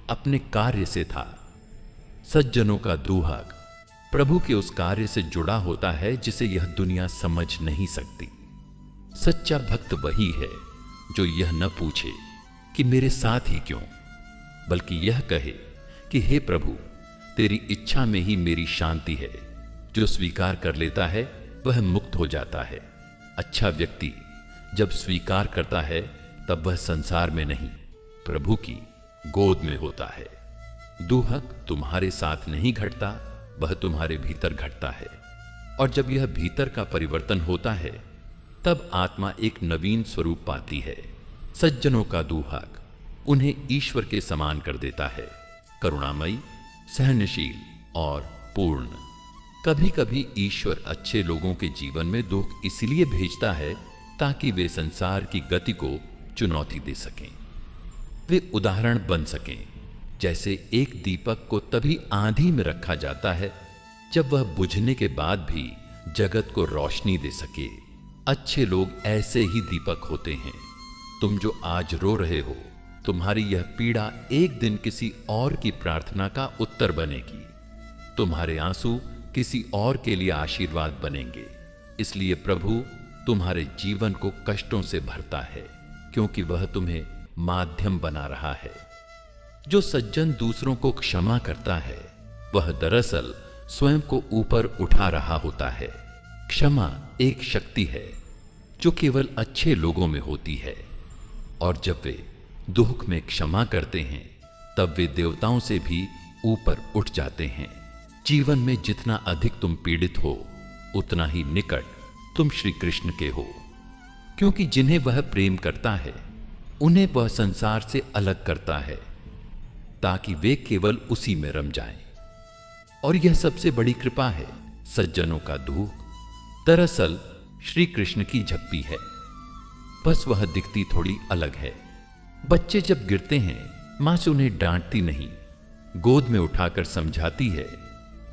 अपने कार्य से था। सज्जनों का दुहक प्रभु के उस कार्य से जुड़ा होता है जिसे यह दुनिया समझ नहीं सकती। सच्चा भक्त वही है जो यह न पूछे कि मेरे साथ ही क्यों, बल्कि यह कहे कि हे प्रभु, तेरी इच्छा में ही मेरी शांति है। जो स्वीकार कर लेता है वह मुक्त हो जाता है। अच्छा व्यक्ति जब स्वीकार करता है तब वह संसार में नहीं प्रभु की गोद में होता है। दुहक तुम्हारे साथ नहीं घटता, वह तुम्हारे भीतर घटता है, और जब यह भीतर का परिवर्तन होता है तब आत्मा एक नवीन स्वरूप पाती है। सज्जनों का दुहक उन्हें ईश्वर के समान कर देता है, करुणामयी, सहनशील और पूर्ण। कभी कभी ईश्वर अच्छे लोगों के जीवन में दुख इसलिए भेजता है ताकि वे संसार की गति को चुनौती दे सकें, वे उदाहरण बन सकें। जैसे एक दीपक को तभी आंधी में रखा जाता है जब वह बुझने के बाद भी जगत को रोशनी दे सके। अच्छे लोग ऐसे ही दीपक होते हैं। तुम जो आज रो रहे हो, तुम्हारी यह पीड़ा एक दिन किसी और की प्रार्थना का उत्तर बनेगी। तुम्हारे आंसू किसी और के लिए आशीर्वाद बनेंगे। इसलिए प्रभु तुम्हारे जीवन को कष्टों से भरता है, क्योंकि वह तुम्हें माध्यम बना रहा है। जो सज्जन दूसरों को क्षमा करता है वह दरअसल स्वयं को ऊपर उठा रहा होता है। क्षमा एक शक्ति है जो केवल अच्छे लोगों में होती है, और जब वे दुख में क्षमा करते हैं तब वे देवताओं से भी ऊपर उठ जाते हैं। जीवन में जितना अधिक तुम पीड़ित हो उतना ही निकट तुम श्री कृष्ण के हो, क्योंकि जिन्हें वह प्रेम करता है उन्हें वह संसार से अलग करता है ताकि वे केवल उसी में रम जाएं। और यह सबसे बड़ी कृपा है। सज्जनों का दुख दरअसल श्री कृष्ण की झप्पी है, बस वह दिखती थोड़ी अलग है। बच्चे जब गिरते हैं मां से उन्हें डांटती नहीं, गोद में उठाकर समझाती है,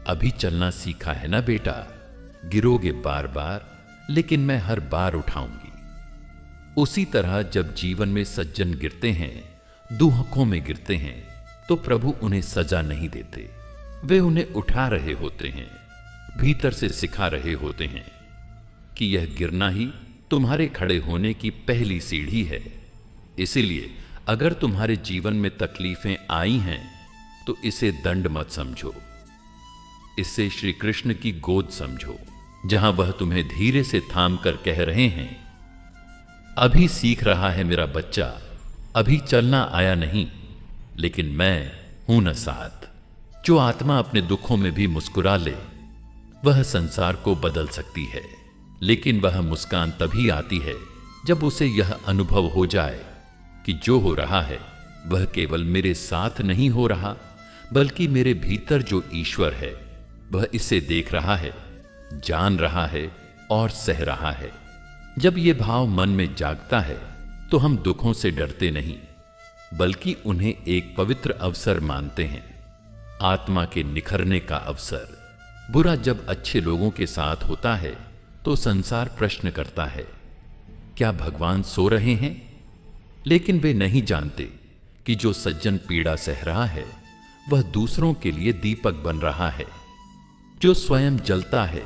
अभी चलना सीखा है ना बेटा, गिरोगे बार बार लेकिन मैं हर बार उठाऊंगी। उसी तरह जब जीवन में सज्जन गिरते हैं, दुहकों में गिरते हैं, तो प्रभु उन्हें सजा नहीं देते, वे उन्हें उठा रहे होते हैं, भीतर से सिखा रहे होते हैं। कि यह गिरना ही तुम्हारे खड़े होने की पहली सीढ़ी है। इसीलिए अगर तुम्हारे जीवन में तकलीफें आई हैं तो इसे दंड मत समझो, इसे श्री कृष्ण की गोद समझो, जहां वह तुम्हें धीरे से थाम कर कह रहे हैं, अभी सीख रहा है मेरा बच्चा, अभी चलना आया नहीं, लेकिन मैं हूं न साथ। जो आत्मा अपने दुखों में भी मुस्कुरा ले वह संसार को बदल सकती है, लेकिन वह मुस्कान तभी आती है जब उसे यह अनुभव हो जाए कि जो हो रहा है वह केवल मेरे साथ नहीं हो रहा, बल्कि मेरे भीतर जो ईश्वर है वह इसे देख रहा है, जान रहा है और सह रहा है। जब ये भाव मन में जागता है तो हम दुखों से डरते नहीं, बल्कि उन्हें एक पवित्र अवसर मानते हैं, आत्मा के निखरने का अवसर। बुरा जब अच्छे लोगों के साथ होता है तो संसार प्रश्न करता है, क्या भगवान सो रहे हैं? लेकिन वे नहीं जानते कि जो सज्जन पीड़ा सह रहा है वह दूसरों के लिए दीपक बन रहा है। जो स्वयं जलता है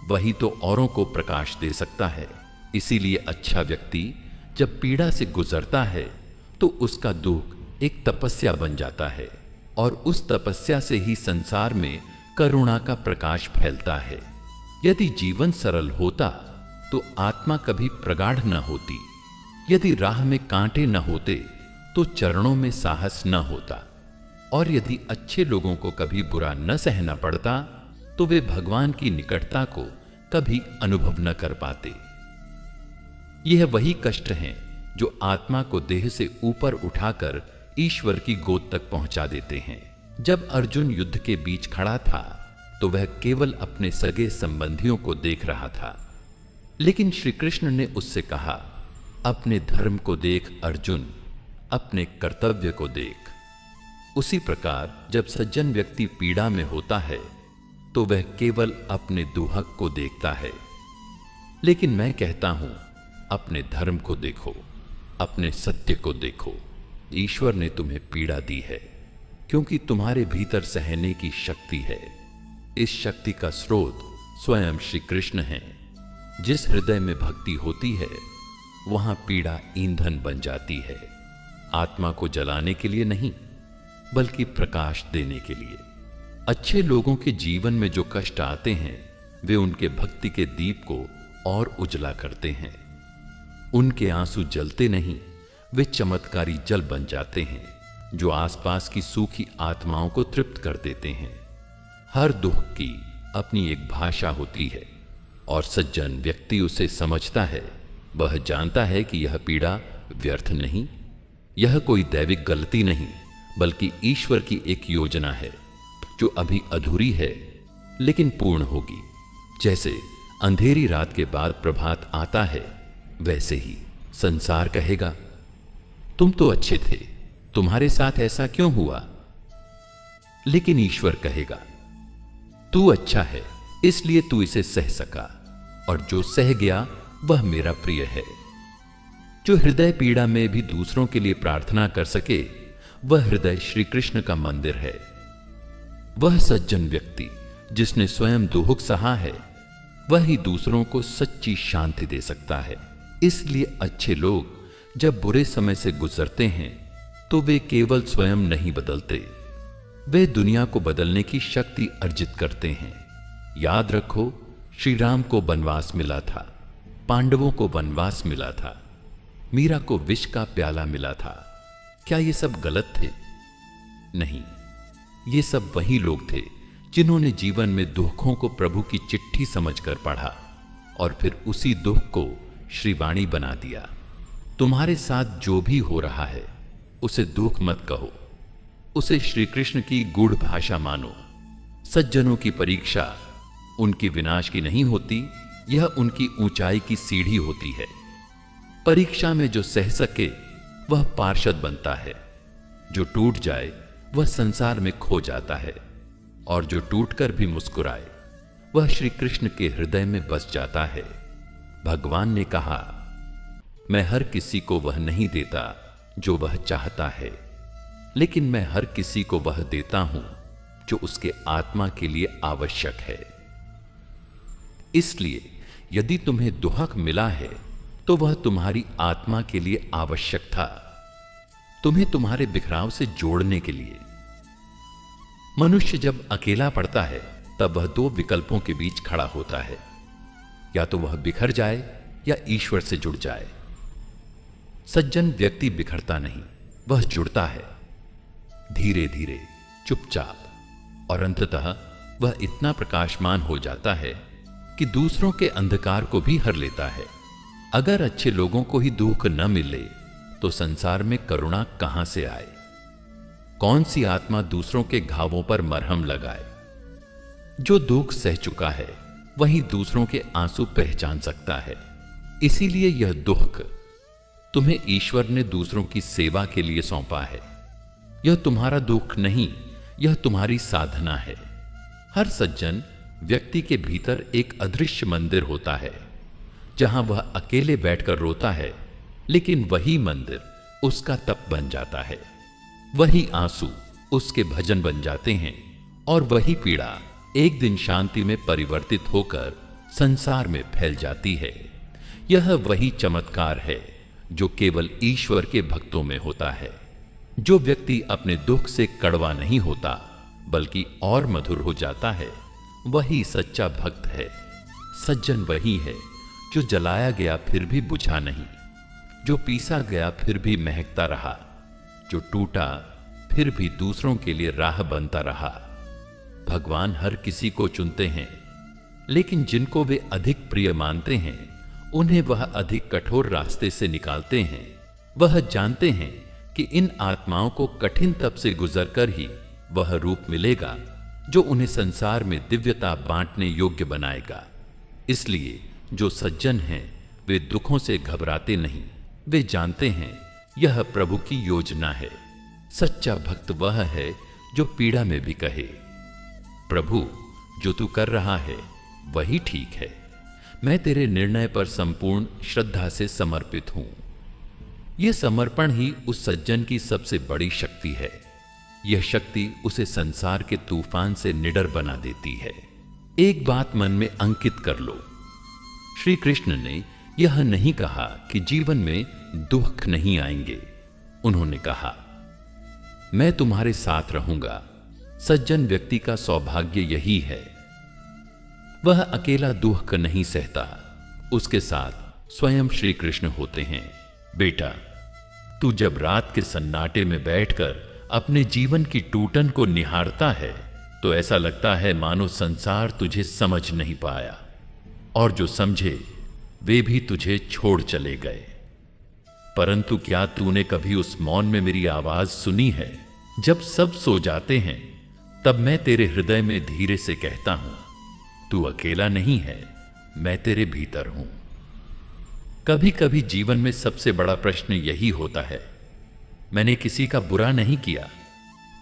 वही तो औरों को प्रकाश दे सकता है। इसीलिए अच्छा व्यक्ति जब पीड़ा से गुजरता है तो उसका दुख एक तपस्या बन जाता है, और उस तपस्या से ही संसार में करुणा का प्रकाश फैलता है। यदि जीवन सरल होता तो आत्मा कभी प्रगाढ़ न होती, यदि राह में कांटे न होते तो चरणों में साहस न होता, और यदि अच्छे लोगों को कभी बुरा न सहना पड़ता तो वे भगवान की निकटता को कभी अनुभव न कर पाते। यह वही कष्ट हैं जो आत्मा को देह से ऊपर उठाकर ईश्वर की गोद तक पहुंचा देते हैं। जब अर्जुन युद्ध के बीच खड़ा था तो वह केवल अपने सगे संबंधियों को देख रहा था, लेकिन श्री कृष्ण ने उससे कहा, अपने धर्म को देख अर्जुन, अपने कर्तव्य को देख। उसी प्रकार जब सज्जन व्यक्ति पीड़ा में होता है तो वह केवल अपने दुहक को देखता है, लेकिन मैं कहता हूं, अपने धर्म को देखो, अपने सत्य को देखो। ईश्वर ने तुम्हें पीड़ा दी है क्योंकि तुम्हारे भीतर सहने की शक्ति है। इस शक्ति का स्रोत स्वयं श्री कृष्ण है। जिस हृदय में भक्ति होती है वहां पीड़ा ईंधन बन जाती है, आत्मा को जलाने के लिए नहीं बल्कि प्रकाश देने के लिए। अच्छे लोगों के जीवन में जो कष्ट आते हैं वे उनके भक्ति के दीप को और उजला करते हैं। उनके आंसू जलते नहीं, वे चमत्कारी जल बन जाते हैं जो आसपास की सूखी आत्माओं को तृप्त कर देते हैं। हर दुख की अपनी एक भाषा होती है और सज्जन व्यक्ति उसे समझता है। वह जानता है कि यह पीड़ा व्यर्थ नहीं, यह कोई दैविक गलती नहीं, बल्कि ईश्वर की एक योजना है जो अभी अधूरी है लेकिन पूर्ण होगी। जैसे अंधेरी रात के बाद प्रभात आता है, वैसे ही संसार कहेगा, तुम तो अच्छे थे, तुम्हारे साथ ऐसा क्यों हुआ? लेकिन ईश्वर कहेगा, तू अच्छा है इसलिए तू इसे सह सका, और जो सह गया वह मेरा प्रिय है। जो हृदय पीड़ा में भी दूसरों के लिए प्रार्थना कर सके वह हृदय श्री कृष्ण का मंदिर है। वह सज्जन व्यक्ति जिसने स्वयं दुख सहा है वह ही दूसरों को सच्ची शांति दे सकता है। इसलिए अच्छे लोग जब बुरे समय से गुजरते हैं तो वे केवल स्वयं नहीं बदलते, वे दुनिया को बदलने की शक्ति अर्जित करते हैं। याद रखो, श्री राम को वनवास मिला था, पांडवों को वनवास मिला था, मीरा को विष का प्याला मिला था। क्या ये सब गलत थे? नहीं, ये सब वही लोग थे जिन्होंने जीवन में दुखों को प्रभु की चिट्ठी समझकर पढ़ा और फिर उसी दुख को श्रीवाणी बना दिया। तुम्हारे साथ जो भी हो रहा है उसे दुख मत कहो, उसे श्री कृष्ण की गूढ़ भाषा मानो। सज्जनों की परीक्षा उनकी विनाश की नहीं होती, यह उनकी ऊंचाई की सीढ़ी होती है। परीक्षा में जो सह सके वह पार्षद बनता है, जो टूट जाए वह संसार में खो जाता है, और जो टूटकर भी मुस्कुराए वह श्री कृष्ण के हृदय में बस जाता है। भगवान ने कहा, मैं हर किसी को वह नहीं देता जो वह चाहता है, लेकिन मैं हर किसी को वह देता हूं जो उसके आत्मा के लिए आवश्यक है। इसलिए यदि तुम्हें दुहक मिला है तो वह तुम्हारी आत्मा के लिए आवश्यक था, तुम्हें तुम्हारे बिखराव से जोड़ने के लिए। मनुष्य जब अकेला पड़ता है तब वह दो विकल्पों के बीच खड़ा होता है, या तो वह बिखर जाए या ईश्वर से जुड़ जाए। सज्जन व्यक्ति बिखरता नहीं, वह जुड़ता है, धीरे धीरे, चुपचाप, और अंततः वह इतना प्रकाशमान हो जाता है कि दूसरों के अंधकार को भी हर लेता है। अगर अच्छे लोगों को ही दुख न मिले तो संसार में करुणा कहां से आए? कौन सी आत्मा दूसरों के घावों पर मरहम लगाए? जो दुख सह चुका है वही दूसरों के आंसू पहचान सकता है। इसीलिए यह दुख तुम्हें ईश्वर ने दूसरों की सेवा के लिए सौंपा है। यह तुम्हारा दुख नहीं, यह तुम्हारी साधना है। हर सज्जन व्यक्ति के भीतर एक अदृश्य मंदिर होता है, जहां वह अकेले बैठकर रोता है, लेकिन वही मंदिर उसका तप बन जाता है। वही आंसू उसके भजन बन जाते हैं, और वही पीड़ा एक दिन शांति में परिवर्तित होकर संसार में फैल जाती है। यह वही चमत्कार है जो केवल ईश्वर के भक्तों में होता है। जो व्यक्ति अपने दुख से कड़वा नहीं होता बल्कि और मधुर हो जाता है, वही सच्चा भक्त है। सज्जन वही है जो जलाया गया फिर भी बुझा नहीं, जो पीसा गया फिर भी महकता रहा, जो टूटा फिर भी दूसरों के लिए राह बनता रहा। भगवान हर किसी को चुनते हैं, लेकिन जिनको वे अधिक प्रिय मानते हैं उन्हें वह अधिक कठोर रास्ते से निकालते हैं। वह जानते हैं कि इन आत्माओं को कठिन तप से गुजरकर ही वह रूप मिलेगा जो उन्हें संसार में दिव्यता बांटने योग्य बनाएगा। इसलिए जो सज्जन हैं वे दुखों से घबराते नहीं, वे जानते हैं यह प्रभु की योजना है। सच्चा भक्त वह है जो पीड़ा में भी कहे, प्रभु जो तू कर रहा है वही ठीक है, मैं तेरे निर्णय पर संपूर्ण श्रद्धा से समर्पित हूं। यह समर्पण ही उस सज्जन की सबसे बड़ी शक्ति है। यह शक्ति उसे संसार के तूफान से निडर बना देती है। एक बात मन में अंकित कर लो, श्री कृष्ण ने यह नहीं कहा कि जीवन में दुख नहीं आएंगे। उन्होंने कहा, मैं तुम्हारे साथ रहूंगा। सज्जन व्यक्ति का सौभाग्य यही है, वह अकेला दुख नहीं सहता, उसके साथ स्वयं श्री कृष्ण होते हैं। बेटा, तू जब रात के सन्नाटे में बैठकर अपने जीवन की टूटन को निहारता है तो ऐसा लगता है मानो संसार तुझे समझ नहीं पाया, और जो समझे वे भी तुझे छोड़ चले गए। परंतु क्या तूने कभी उस मौन में मेरी आवाज सुनी है? जब सब सो जाते हैं तब मैं तेरे हृदय में धीरे से कहता हूं, तू अकेला नहीं है, मैं तेरे भीतर हूं। कभी कभी जीवन में सबसे बड़ा प्रश्न यही होता है, मैंने किसी का बुरा नहीं किया,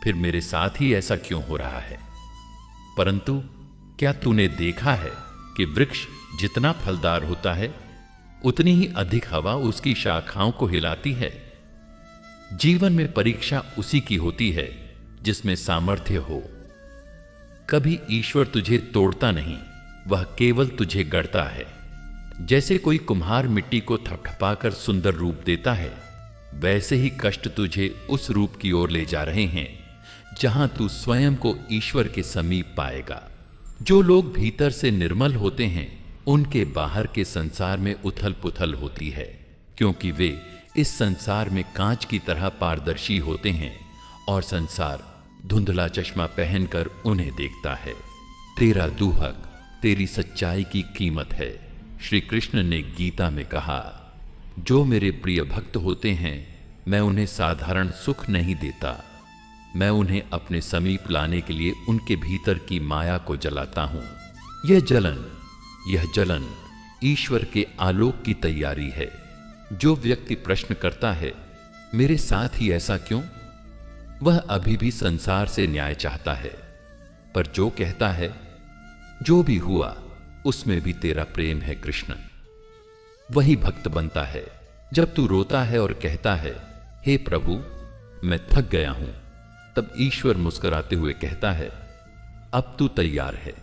फिर मेरे साथ ही ऐसा क्यों हो रहा है? परंतु क्या तूने देखा है कि वृक्ष जितना फलदार होता है उतनी ही अधिक हवा उसकी शाखाओं को हिलाती है? जीवन में परीक्षा उसी की होती है जिसमें सामर्थ्य हो। कभी ईश्वर तुझे तोड़ता नहीं, वह केवल तुझे गढ़ता है। जैसे कोई कुम्हार मिट्टी को थपथपाकर सुंदर रूप देता है, वैसे ही कष्ट तुझे उस रूप की ओर ले जा रहे हैं जहां तू स्वयं को ईश्वर के समीप पाएगा। जो लोग भीतर से निर्मल होते हैं उनके बाहर के संसार में उथल पुथल होती है, क्योंकि वे इस संसार में कांच की तरह पारदर्शी होते हैं और संसार धुंधला चश्मा पहनकर उन्हें देखता है। तेरा दुहक तेरी सच्चाई की कीमत है। श्री कृष्ण ने गीता में कहा, जो मेरे प्रिय भक्त होते हैं मैं उन्हें साधारण सुख नहीं देता, मैं उन्हें अपने समीप लाने के लिए उनके भीतर की माया को जलाता हूं। यह जलन ईश्वर के आलोक की तैयारी है। जो व्यक्ति प्रश्न करता है, मेरे साथ ही ऐसा क्यों, वह अभी भी संसार से न्याय चाहता है। पर जो कहता है, जो भी हुआ उसमें भी तेरा प्रेम है कृष्ण, वही भक्त बनता है। जब तू रोता है और कहता है, हे प्रभु मैं थक गया हूं, तब ईश्वर मुस्कुराते हुए कहता है, अब तू तैयार है,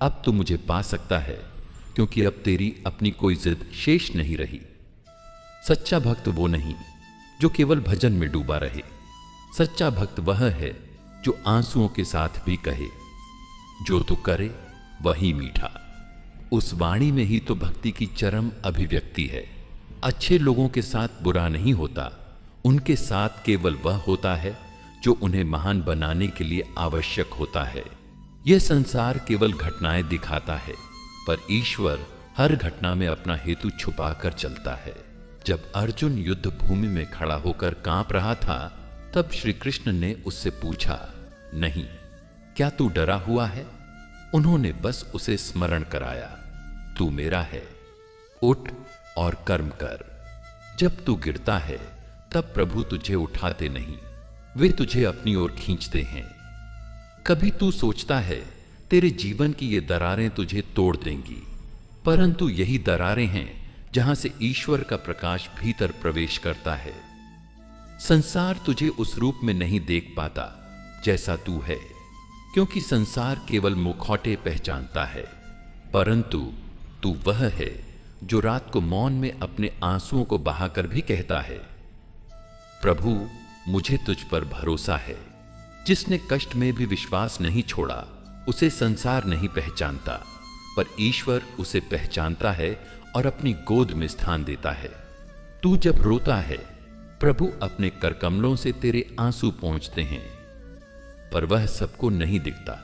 अब तू मुझे पा सकता है, क्योंकि अब तेरी अपनी कोई जिद शेष नहीं रही। सच्चा भक्त वो नहीं जो केवल भजन में डूबा रहे। सच्चा भक्त वह है जो आंसुओं के साथ भी कहे, जो तू करे वही मीठा। उस वाणी में ही तो भक्ति की चरम अभिव्यक्ति है। अच्छे लोगों के साथ बुरा नहीं होता, उनके साथ केवल वह होता है जो उन्हें महान बनाने के लिए आवश्यक होता है। यह संसार केवल घटनाएं दिखाता है, पर ईश्वर हर घटना में अपना हेतु छुपाकर चलता है। जब अर्जुन युद्ध भूमि में खड़ा होकर कांप रहा था, तब श्री कृष्ण ने उससे पूछा, नहीं, क्या तू डरा हुआ है? उन्होंने बस उसे स्मरण कराया, तू मेरा है, उठ और कर्म कर। जब तू गिरता है तब प्रभु तुझे उठाते नहीं, वे तुझे अपनी ओर खींचते हैं। कभी तू सोचता है तेरे जीवन की ये दरारें तुझे तोड़ देंगी, परंतु यही दरारें हैं जहां से ईश्वर का प्रकाश भीतर प्रवेश करता है। संसार तुझे उस रूप में नहीं देख पाता जैसा तू है, क्योंकि संसार केवल मुखौटे पहचानता है, परंतु तू वह है जो रात को मौन में अपने आंसुओं को बहाकर भी कहता है, प्रभु मुझे तुझ पर भरोसा है। जिसने कष्ट में भी विश्वास नहीं छोड़ा, उसे संसार नहीं पहचानता, पर ईश्वर उसे पहचानता है और अपनी गोद में स्थान देता है। तू जब रोता है, प्रभु अपने करकमलों से तेरे आंसू पहुंचते हैं, पर वह सबको नहीं दिखता।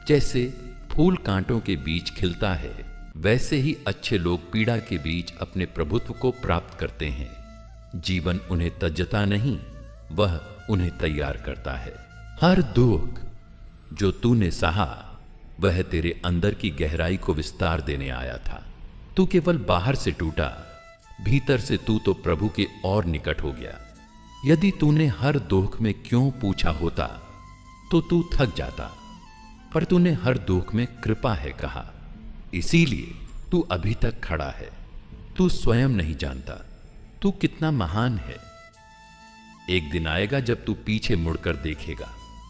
जैसे फूल कांटों के बीच खिलता है, वैसे ही अच्छे लोग पीड़ा के बीच अपने प्रभुत्व को प्राप्त करते हैं। जीवन उन्हें तजता नहीं, वह उन्हें तैयार करता है। हर दुख जो तूने सहा, वह तेरे अंदर की गहराई को विस्तार देने आया था। तू केवल बाहर से टूटा, भीतर से तू तो प्रभु के और निकट हो गया। यदि तूने हर दुख में क्यों पूछा होता तो तू थक जाता, पर तूने हर दुख में कृपा है कहा, इसीलिए तू अभी तक खड़ा है। तू स्वयं नहीं जानता तू कितना महान है। एक दिन आएगा जब तू पीछे मुड़कर देखेगा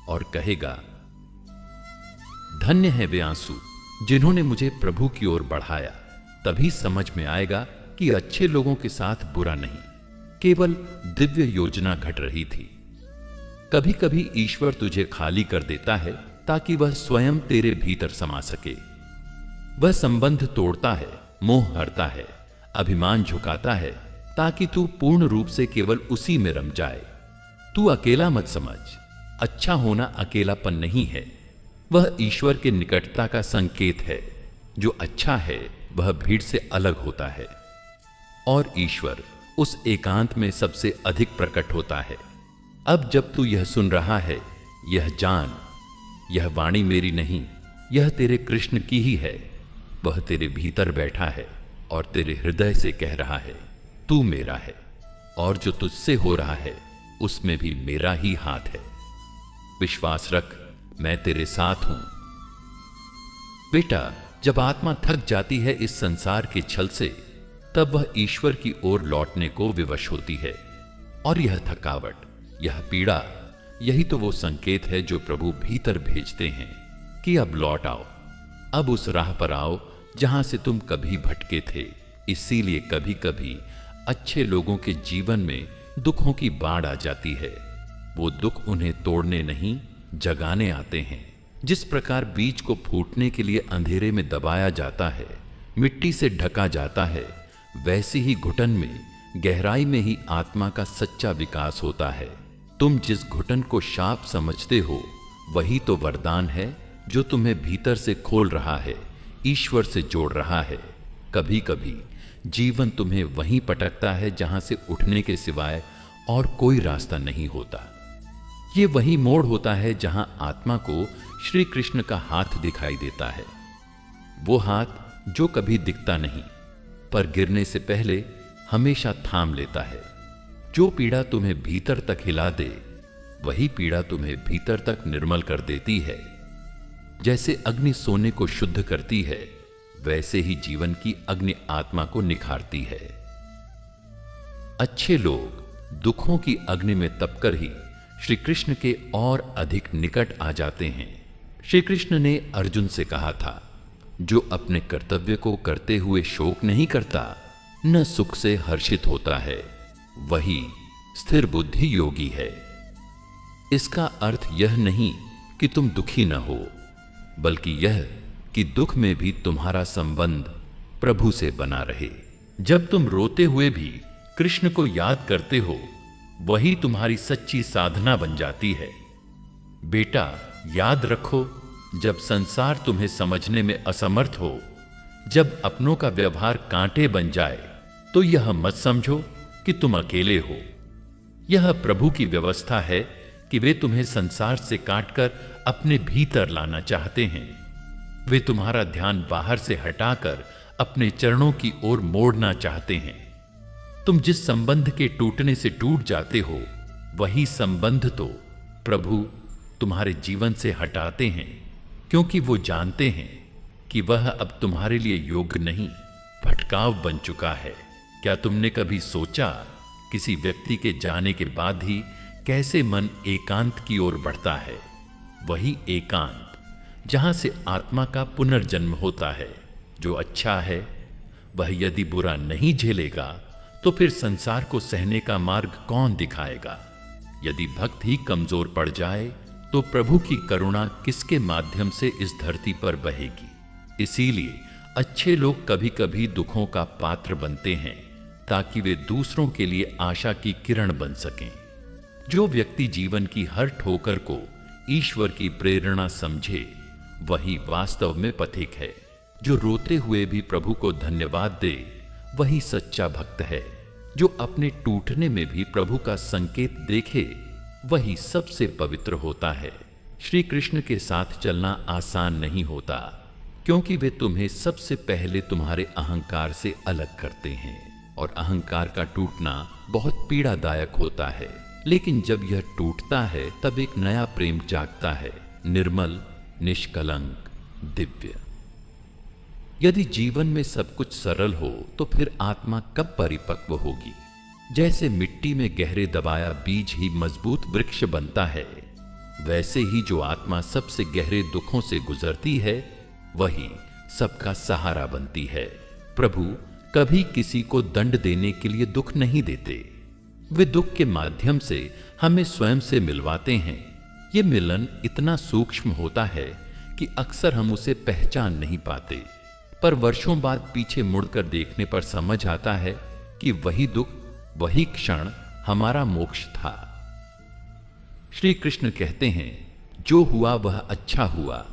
और कहेगा, धन्य है वे आंसू जिन्होंने मुझे प्रभु की ओर बढ़ाया। तभी समझ में आएगा कि अच्छे लोगों के साथ बुरा नहीं, केवल दिव्य योजना घट रही थी। कभी कभी ईश्वर तुझे खाली कर देता है ताकि वह स्वयं तेरे भीतर समा सके। वह संबंध तोड़ता है, मोह हरता है, अभिमान झुकाता है, ताकि तू पूर्ण रूप से केवल उसी में रम जाए। तू अकेला मत समझ, अच्छा होना अकेलापन नहीं है, वह ईश्वर के निकटता का संकेत है। जो अच्छा है वह भीड़ से अलग होता है, और ईश्वर उस एकांत में सबसे अधिक प्रकट होता है। अब जब तू यह सुन रहा है, यह जान, यह वाणी मेरी नहीं, यह तेरे कृष्ण की ही है। वह तेरे भीतर बैठा है और तेरे हृदय से कह रहा है, तू मेरा है, और जो तुझसे हो रहा है उसमें भी मेरा ही हाथ है। विश्वास रख, मैं तेरे साथ हूं। बेटा, जब आत्मा थक जाती है इस संसार के छल से, तब वह ईश्वर की ओर लौटने को विवश होती है। और यह थकावट, यह पीड़ा, यही तो वो संकेत है जो प्रभु भीतर भेजते हैं कि अब लौट आओ, अब उस राह पर आओ जहां से तुम कभी भटके थे। इसीलिए कभी कभी अच्छे लोगों के जीवन में दुखों की बाढ़ आ जाती है। वो दुख उन्हें तोड़ने नहीं, जगाने आते हैं। जिस प्रकार बीज को फूटने के लिए अंधेरे में दबाया जाता है, मिट्टी से ढका जाता है, वैसे ही घुटन में, गहराई में ही आत्मा का सच्चा विकास होता है। तुम जिस घुटन को शाप समझते हो, वही तो वरदान है जो तुम्हें भीतर से खोल रहा है, ईश्वर से जोड़ रहा है। कभी कभी जीवन तुम्हें वहीं पटकता है जहां से उठने के सिवाय और कोई रास्ता नहीं होता। ये वही मोड़ होता है जहां आत्मा को श्री कृष्ण का हाथ दिखाई देता है। वो हाथ जो कभी दिखता नहीं, पर गिरने से पहले हमेशा थाम लेता है। जो पीड़ा तुम्हें भीतर तक हिला दे, वही पीड़ा तुम्हें भीतर तक निर्मल कर देती है। जैसे अग्नि सोने को शुद्ध करती है, वैसे ही जीवन की अग्नि आत्मा को निखारती है। अच्छे लोग दुखों की अग्नि में तपकर ही श्री कृष्ण के और अधिक निकट आ जाते हैं। श्री कृष्ण ने अर्जुन से कहा था, जो अपने कर्तव्य को करते हुए शोक नहीं करता, न सुख से हर्षित होता है, वही स्थिर बुद्धि योगी है। इसका अर्थ यह नहीं कि तुम दुखी न हो, बल्कि यह कि दुख में भी तुम्हारा संबंध प्रभु से बना रहे। जब तुम रोते हुए भी कृष्ण को याद करते हो, वही तुम्हारी सच्ची साधना बन जाती है। बेटा, याद रखो, जब संसार तुम्हें समझने में असमर्थ हो, जब अपनों का व्यवहार कांटे बन जाए, तो यह मत समझो कि तुम अकेले हो। यह प्रभु की व्यवस्था है कि वे तुम्हें संसार से काटकर अपने भीतर लाना चाहते हैं। वे तुम्हारा ध्यान बाहर से हटाकर अपने चरणों की ओर मोड़ना चाहते हैं। तुम जिस संबंध के टूटने से टूट जाते हो, वही संबंध तो प्रभु तुम्हारे जीवन से हटाते हैं, क्योंकि वो जानते हैं कि वह अब तुम्हारे लिए योग्य नहीं, भटकाव बन चुका है। क्या तुमने कभी सोचा, किसी व्यक्ति के जाने के बाद ही कैसे मन एकांत की ओर बढ़ता है? वही एकांत जहां से आत्मा का पुनर्जन्म होता है। जो अच्छा है, वह यदि बुरा नहीं झेलेगा, तो फिर संसार को सहने का मार्ग कौन दिखाएगा? यदि भक्त ही कमजोर पड़ जाए, तो प्रभु की करुणा किसके माध्यम से इस धरती पर बहेगी? इसीलिए अच्छे लोग कभी कभी दुखों का पात्र बनते हैं, ताकि वे दूसरों के लिए आशा की किरण बन सकें। जो व्यक्ति जीवन की हर ठोकर को ईश्वर की प्रेरणा समझे, वही वास्तव में पथिक है। जो रोते हुए भी प्रभु को धन्यवाद दे, वही सच्चा भक्त है। जो अपने टूटने में भी प्रभु का संकेत देखे, वही सबसे पवित्र होता है। श्री कृष्ण के साथ चलना आसान नहीं होता, क्योंकि वे तुम्हें सबसे पहले तुम्हारे अहंकार से अलग करते हैं, और अहंकार का टूटना बहुत पीड़ादायक होता है। लेकिन जब यह टूटता है, तब एक नया प्रेम जागता है, निर्मल, निष्कलंक, दिव्य। यदि जीवन में सब कुछ सरल हो, तो फिर आत्मा कब परिपक्व होगी? जैसे मिट्टी में गहरे दबाया बीज ही मजबूत वृक्ष बनता है, वैसे ही जो आत्मा सबसे गहरे दुखों से गुजरती है, वही सबका सहारा बनती है। प्रभु कभी किसी को दंड देने के लिए दुख नहीं देते। वे दुख के माध्यम से हमें स्वयं से मिलवाते हैं। ये मिलन इतना सूक्ष्म होता है कि अक्सर हम उसे पहचान नहीं पाते, पर वर्षों बाद पीछे मुड़कर देखने पर समझ आता है कि वही दुख, वही क्षण हमारा मोक्ष था। श्री कृष्ण कहते हैं, जो हुआ वह अच्छा हुआ,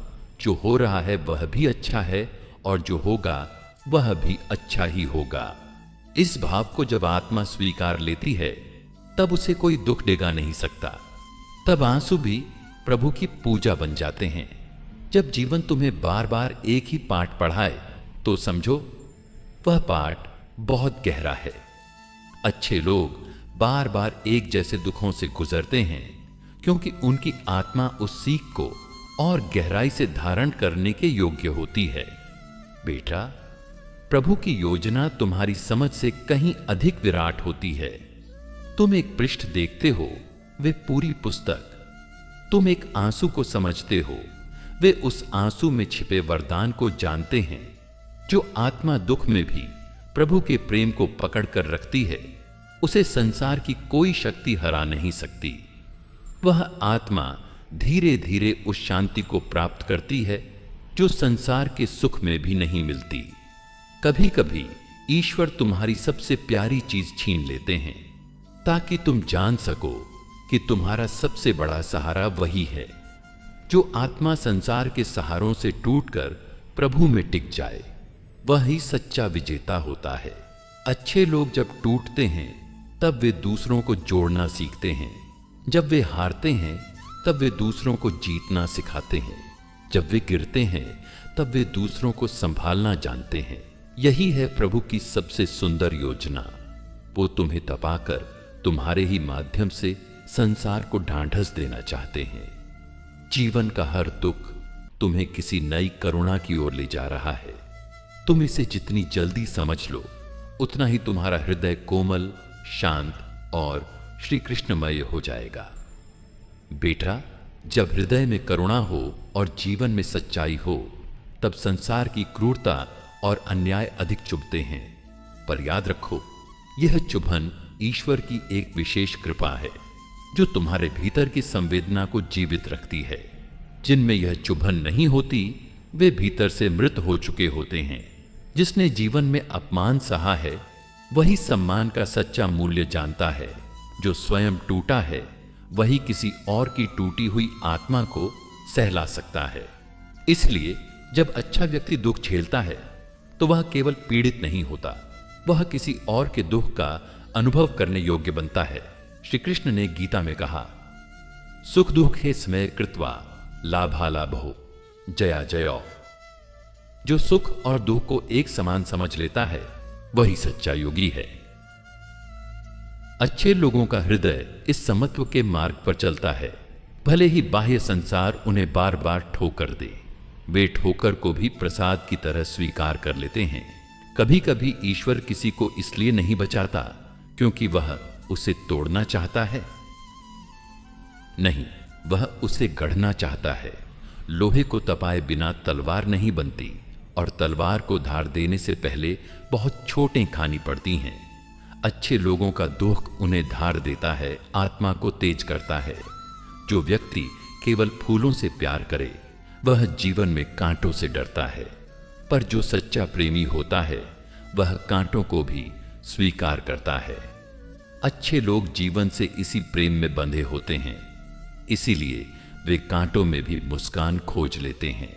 जो हो रहा है वह भी अच्छा है, और जो होगा वह भी अच्छा ही होगा। इस भाव को जब आत्मा स्वीकार लेती है, तब उसे कोई दुख डेगा नहीं सकता। तब आंसू भी प्रभु की पूजा बन जाते हैं। जब जीवन तुम्हें बार बार एक ही पाठ पढ़ाए, तो समझो वह पाठ बहुत गहरा है। अच्छे लोग बार बार एक जैसे दुखों से गुजरते हैं, क्योंकि उनकी आत्मा उस सीख को और गहराई से धारण करने के योग्य होती है। बेटा, प्रभु की योजना तुम्हारी समझ से कहीं अधिक विराट होती है। तुम एक पृष्ठ देखते हो, वे पूरी पुस्तक। तुम एक आंसू को समझते हो, वे उस आंसू में छिपे वरदान को जानते हैं। जो आत्मा दुख में भी प्रभु के प्रेम को पकड़ कर रखती है, उसे संसार की कोई शक्ति हरा नहीं सकती। वह आत्मा धीरे धीरे उस शांति को प्राप्त करती है जो संसार के सुख में भी नहीं मिलती। कभी कभी ईश्वर तुम्हारी सबसे प्यारी चीज छीन लेते हैं, ताकि तुम जान सको कि तुम्हारा सबसे बड़ा सहारा वही है। जो आत्मा संसार के सहारों से टूटकर प्रभु में टिक जाए, वही सच्चा विजेता होता है। अच्छे लोग जब टूटते हैं, तब वे दूसरों को जोड़ना सीखते हैं। जब वे हारते हैं, तब वे दूसरों को जीतना सिखाते हैं। जब वे गिरते हैं, तब वे दूसरों को संभालना जानते हैं। यही है प्रभु की सबसे सुंदर योजना। वो तुम्हें तपाकर तुम्हारे ही माध्यम से संसार को ढांढस देना चाहते हैं। जीवन का हर दुख तुम्हें किसी नई करुणा की ओर ले जा रहा है। तुम इसे जितनी जल्दी समझ लो, उतना ही तुम्हारा हृदय कोमल, शांत और श्री कृष्णमय हो जाएगा। बेटा, जब हृदय में करुणा हो और जीवन में सच्चाई हो, तब संसार की क्रूरता और अन्याय अधिक चुभते हैं। पर याद रखो, यह चुभन ईश्वर की एक विशेष कृपा है जो तुम्हारे भीतर की संवेदना को जीवित रखती है। जिनमें यह चुभन नहीं होती वे भीतर से मृत हो चुके होते हैं। जिसने जीवन में अपमान सहा है वही सम्मान का सच्चा मूल्य जानता है। जो स्वयं टूटा है वही किसी और की टूटी हुई आत्मा को सहला सकता है। इसलिए जब अच्छा व्यक्ति दुख झेलता है तो वह केवल पीड़ित नहीं होता, वह किसी और के दुख का अनुभव करने योग्य बनता है। श्री कृष्ण ने गीता में कहा, सुख दुखे समय कृत्वा लाभालाभो जया जयो। जो सुख और दुख को एक समान समझ लेता है वही सच्चा योगी है। अच्छे लोगों का हृदय इस समत्व के मार्ग पर चलता है। भले ही बाह्य संसार उन्हें बार बार ठोकर दे, वे ठोकर को भी प्रसाद की तरह स्वीकार कर लेते हैं। कभी कभी ईश्वर किसी को इसलिए नहीं बचाता क्योंकि वह उसे तोड़ना चाहता है, नहीं, वह उसे गढ़ना चाहता है। लोहे को तपाए बिना तलवार नहीं बनती और तलवार को धार देने से पहले बहुत चोटें खानी पड़ती हैं। अच्छे लोगों का दुख उन्हें धार देता है, आत्मा को तेज करता है। जो व्यक्ति केवल फूलों से प्यार करे वह जीवन में कांटों से डरता है, पर जो सच्चा प्रेमी होता है वह कांटों को भी स्वीकार करता है। अच्छे लोग जीवन से इसी प्रेम में बंधे होते हैं, इसीलिए वे कांटों में भी मुस्कान खोज लेते हैं।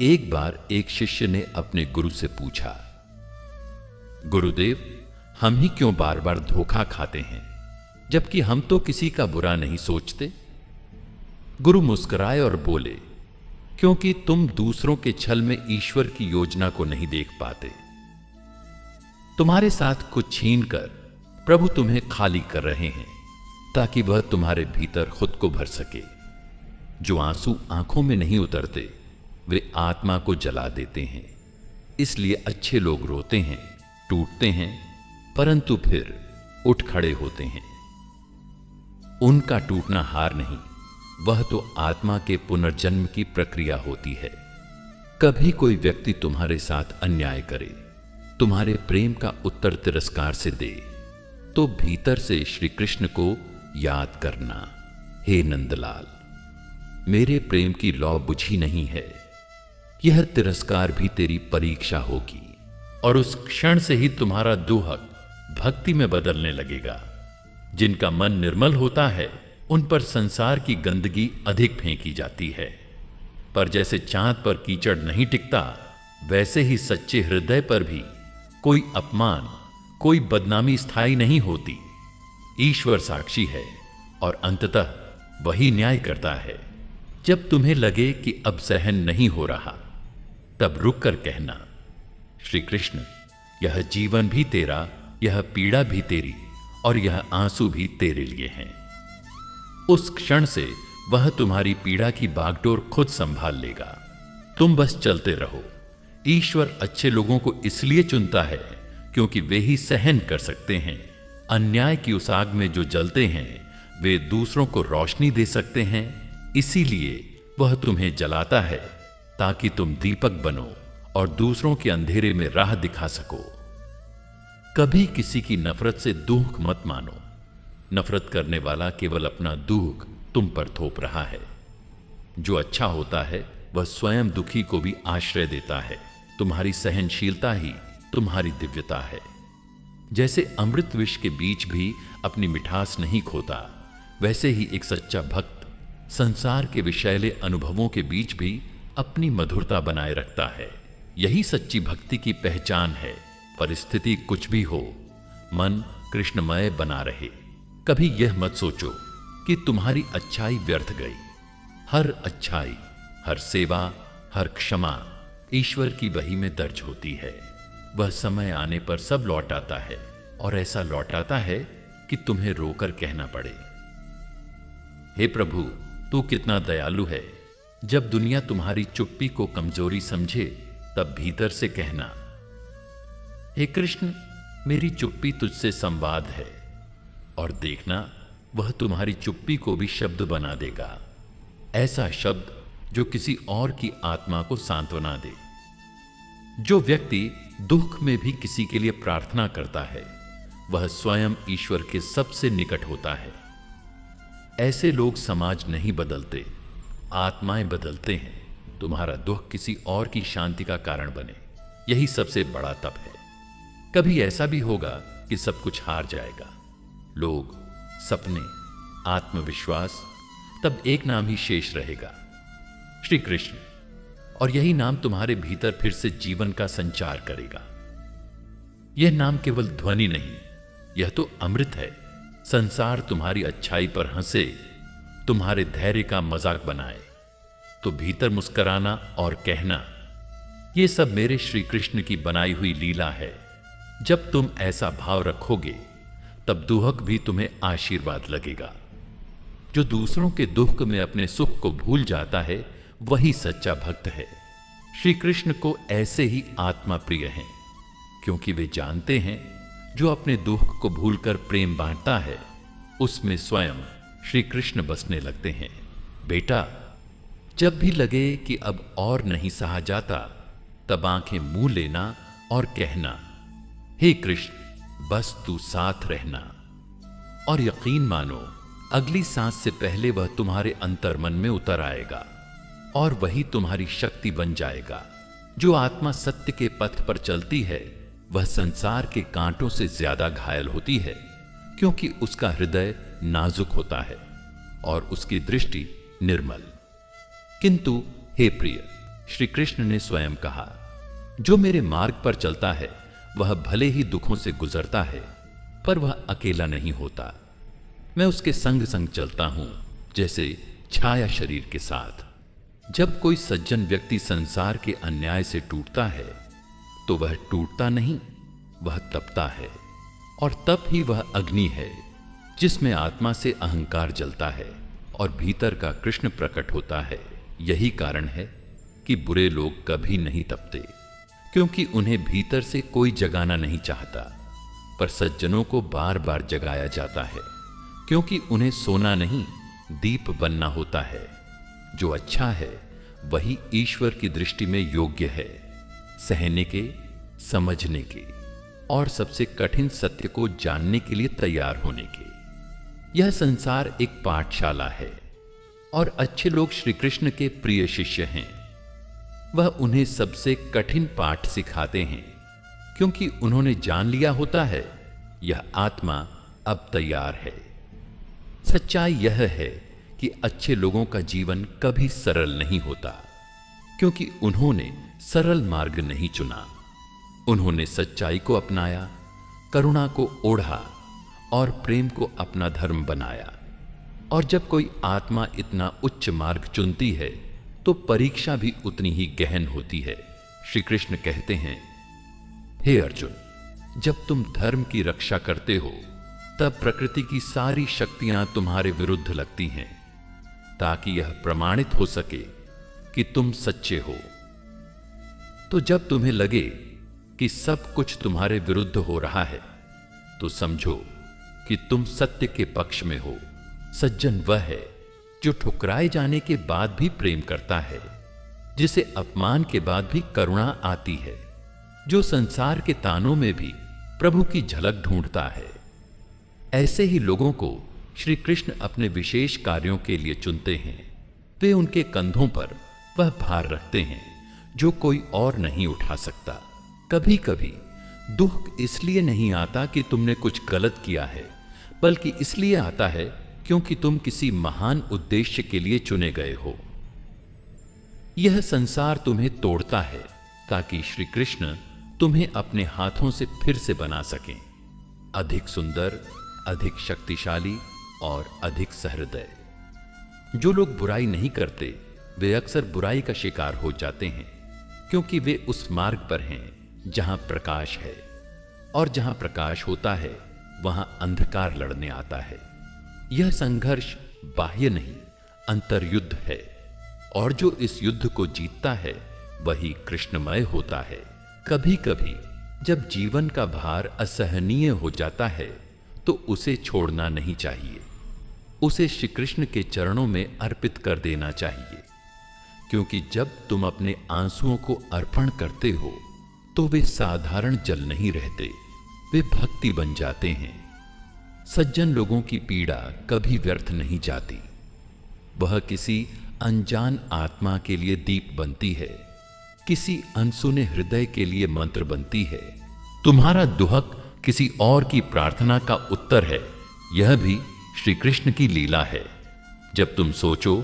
एक बार एक शिष्य ने अपने गुरु से पूछा, गुरुदेव, हम ही क्यों बार बार धोखा खाते हैं, जबकि हम तो किसी का बुरा नहीं सोचते? गुरु मुस्कुराए और बोले, क्योंकि तुम दूसरों के छल में ईश्वर की योजना को नहीं देख पाते। तुम्हारे साथ कुछ छीन कर प्रभु तुम्हें खाली कर रहे हैं ताकि वह तुम्हारे भीतर खुद को भर सके। जो आंसू आंखों में नहीं उतरते वे आत्मा को जला देते हैं। इसलिए अच्छे लोग रोते हैं, टूटते हैं, परंतु फिर उठ खड़े होते हैं। उनका टूटना हार नहीं, वह तो आत्मा के पुनर्जन्म की प्रक्रिया होती है। कभी कोई व्यक्ति तुम्हारे साथ अन्याय करे, तुम्हारे प्रेम का उत्तर तिरस्कार से दे, तो भीतर से श्री कृष्ण को याद करना, हे नंदलाल, मेरे प्रेम की लौ बुझी नहीं है। यह तिरस्कार भी तेरी परीक्षा होगी और उस क्षण से ही तुम्हारा दुहक भक्ति में बदलने लगेगा। जिनका मन निर्मल होता है उन पर संसार की गंदगी अधिक फेंकी जाती है, पर जैसे चांद पर कीचड़ नहीं टिकता वैसे ही सच्चे हृदय पर भी कोई अपमान, कोई बदनामी स्थायी नहीं होती। ईश्वर साक्षी है और अंततः वही न्याय करता है। जब तुम्हें लगे कि अब सहन नहीं हो रहा तब रुक कर कहना, श्री कृष्ण, यह जीवन भी तेरा, यह पीड़ा भी तेरी और यह आंसू भी तेरे लिए हैं। उस क्षण से वह तुम्हारी पीड़ा की बागडोर खुद संभाल लेगा। तुम बस चलते रहो। ईश्वर अच्छे लोगों को इसलिए चुनता है क्योंकि वे ही सहन कर सकते हैं। अन्याय की उस आग में जो जलते हैं वे दूसरों को रोशनी दे सकते हैं, इसीलिए वह तुम्हें जलाता है ताकि तुम दीपक बनो और दूसरों के अंधेरे में राह दिखा सको। कभी किसी की नफरत से दुख मत मानो। नफरत करने वाला केवल अपना दुख तुम पर थोप रहा है। जो अच्छा होता है वह स्वयं दुखी को भी आश्रय देता है। तुम्हारी सहनशीलता ही तुम्हारी दिव्यता है। जैसे अमृत विष के बीच भी अपनी मिठास नहीं खोता, वैसे ही एक सच्चा भक्त संसार के विषैले अनुभवों के बीच भी अपनी मधुरता बनाए रखता है। यही सच्ची भक्ति की पहचान है। परिस्थिति कुछ भी हो, मन कृष्णमय बना रहे। कभी यह मत सोचो कि तुम्हारी अच्छाई व्यर्थ गई। हर अच्छाई, हर सेवा, हर क्षमा ईश्वर की बही में दर्ज होती है। वह समय आने पर सब लौट आता है और ऐसा लौट आता है कि तुम्हें रोकर कहना पड़े, हे प्रभु, तू कितना दयालु है। जब दुनिया तुम्हारी चुप्पी को कमजोरी समझे तब भीतर से कहना, हे कृष्ण, मेरी चुप्पी तुझसे संवाद है, और देखना वह तुम्हारी चुप्पी को भी शब्द बना देगा। ऐसा शब्द जो किसी और की आत्मा को सांत्वना दे। जो व्यक्ति दुख में भी किसी के लिए प्रार्थना करता है वह स्वयं ईश्वर के सबसे निकट होता है। ऐसे लोग समाज नहीं बदलते, आत्माएं बदलते हैं। तुम्हारा दुख किसी और की शांति का कारण बने, यही सबसे बड़ा तप है। कभी ऐसा भी होगा कि सब कुछ हार जाएगा, लोग, सपने, आत्मविश्वास, तब एक नाम ही शेष रहेगा, श्री कृष्ण। और यही नाम तुम्हारे भीतर फिर से जीवन का संचार करेगा। यह नाम केवल ध्वनि नहीं, यह तो अमृत है। संसार तुम्हारी अच्छाई पर हंसे, तुम्हारे धैर्य का मजाक बनाए, तो भीतर मुस्कुराना और कहना, यह सब मेरे श्री कृष्ण की बनाई हुई लीला है। जब तुम ऐसा भाव रखोगे तब दुहक भी तुम्हें आशीर्वाद लगेगा। जो दूसरों के दुख में अपने सुख को भूल जाता है वही सच्चा भक्त है। श्री कृष्ण को ऐसे ही आत्मा प्रिय हैं, क्योंकि वे जानते हैं जो अपने दुख को भूलकर प्रेम बांटता है उसमें स्वयं श्री कृष्ण बसने लगते हैं। बेटा, जब भी लगे कि अब और नहीं सहा जाता, तब आंखें मुंह लेना और कहना, हे कृष्ण, बस तू साथ रहना। और यकीन मानो, अगली सांस से पहले वह तुम्हारे अंतर्मन में उतर आएगा और वही तुम्हारी शक्ति बन जाएगा। जो आत्मा सत्य के पथ पर चलती है वह संसार के कांटों से ज्यादा घायल होती है, क्योंकि उसका हृदय नाजुक होता है और उसकी दृष्टि निर्मल। किंतु हे प्रिय, श्री कृष्ण ने स्वयं कहा, जो मेरे मार्ग पर चलता है वह भले ही दुखों से गुजरता है, पर वह अकेला नहीं होता। मैं उसके संग संग चलता हूं, जैसे छाया शरीर के साथ। जब कोई सज्जन व्यक्ति संसार के अन्याय से टूटता है तो वह टूटता नहीं, वह तपता है। और तप ही वह अग्नि है जिसमें आत्मा से अहंकार जलता है और भीतर का कृष्ण प्रकट होता है। यही कारण है कि बुरे लोग कभी नहीं तपते, क्योंकि उन्हें भीतर से कोई जगाना नहीं चाहता। पर सज्जनों को बार बार जगाया जाता है, क्योंकि उन्हें सोना नहीं, दीप बनना होता है। जो अच्छा है वही ईश्वर की दृष्टि में योग्य है, सहने के, समझने के और सबसे कठिन सत्य को जानने के लिए तैयार होने के। यह संसार एक पाठशाला है और अच्छे लोग श्री कृष्ण के प्रिय शिष्य हैं। वह उन्हें सबसे कठिन पाठ सिखाते हैं, क्योंकि उन्होंने जान लिया होता है यह आत्मा अब तैयार है। सच्चाई यह है कि अच्छे लोगों का जीवन कभी सरल नहीं होता, क्योंकि उन्होंने सरल मार्ग नहीं चुना। उन्होंने सच्चाई को अपनाया, करुणा को ओढ़ा और प्रेम को अपना धर्म बनाया। और जब कोई आत्मा इतना उच्च मार्ग चुनती है तो परीक्षा भी उतनी ही गहन होती है। श्री कृष्ण कहते हैं, हे अर्जुन, जब तुम धर्म की रक्षा करते हो तब प्रकृति की सारी शक्तियां तुम्हारे विरुद्ध लगती हैं, ताकि यह प्रमाणित हो सके कि तुम सच्चे हो। तो जब तुम्हें लगे कि सब कुछ तुम्हारे विरुद्ध हो रहा है, तो समझो कि तुम सत्य के पक्ष में हो। सज्जन वह है जो ठुकराए जाने के बाद भी प्रेम करता है, जिसे अपमान के बाद भी करुणा आती है, जो संसार के तानों में भी प्रभु की झलक ढूंढता है। ऐसे ही लोगों को श्री कृष्ण अपने विशेष कार्यों के लिए चुनते हैं। वे उनके कंधों पर वह भार रखते हैं जो कोई और नहीं उठा सकता। कभी कभी दुख इसलिए नहीं आता कि तुमने कुछ गलत किया है, बल्कि इसलिए आता है क्योंकि तुम किसी महान उद्देश्य के लिए चुने गए हो। यह संसार तुम्हें तोड़ता है ताकि श्री कृष्ण तुम्हें अपने हाथों से फिर से बना सकें, अधिक सुंदर, अधिक शक्तिशाली और अधिक सहृदय। जो लोग बुराई नहीं करते वे अक्सर बुराई का शिकार हो जाते हैं, क्योंकि वे उस मार्ग पर हैं जहां प्रकाश है, और जहां प्रकाश होता है वहां अंधकार लड़ने आता है। यह संघर्ष बाह्य नहीं, अंतर्युद्ध है, और जो इस युद्ध को जीतता है वही कृष्णमय होता है। कभी कभी जब जीवन का भार असहनीय हो जाता है तो उसे छोड़ना नहीं चाहिए, उसे श्री कृष्ण के चरणों में अर्पित कर देना चाहिए, क्योंकि जब तुम अपने आंसुओं को अर्पण करते हो तो वे साधारण जल नहीं रहते, वे भक्ति बन जाते हैं। सज्जन लोगों की पीड़ा कभी व्यर्थ नहीं जाती। वह किसी अनजान आत्मा के लिए दीप बनती है, किसी अनसुने हृदय के लिए मंत्र बनती है। तुम्हारा दुहक किसी और की प्रार्थना का उत्तर है। यह भी श्री कृष्ण की लीला है। जब तुम सोचो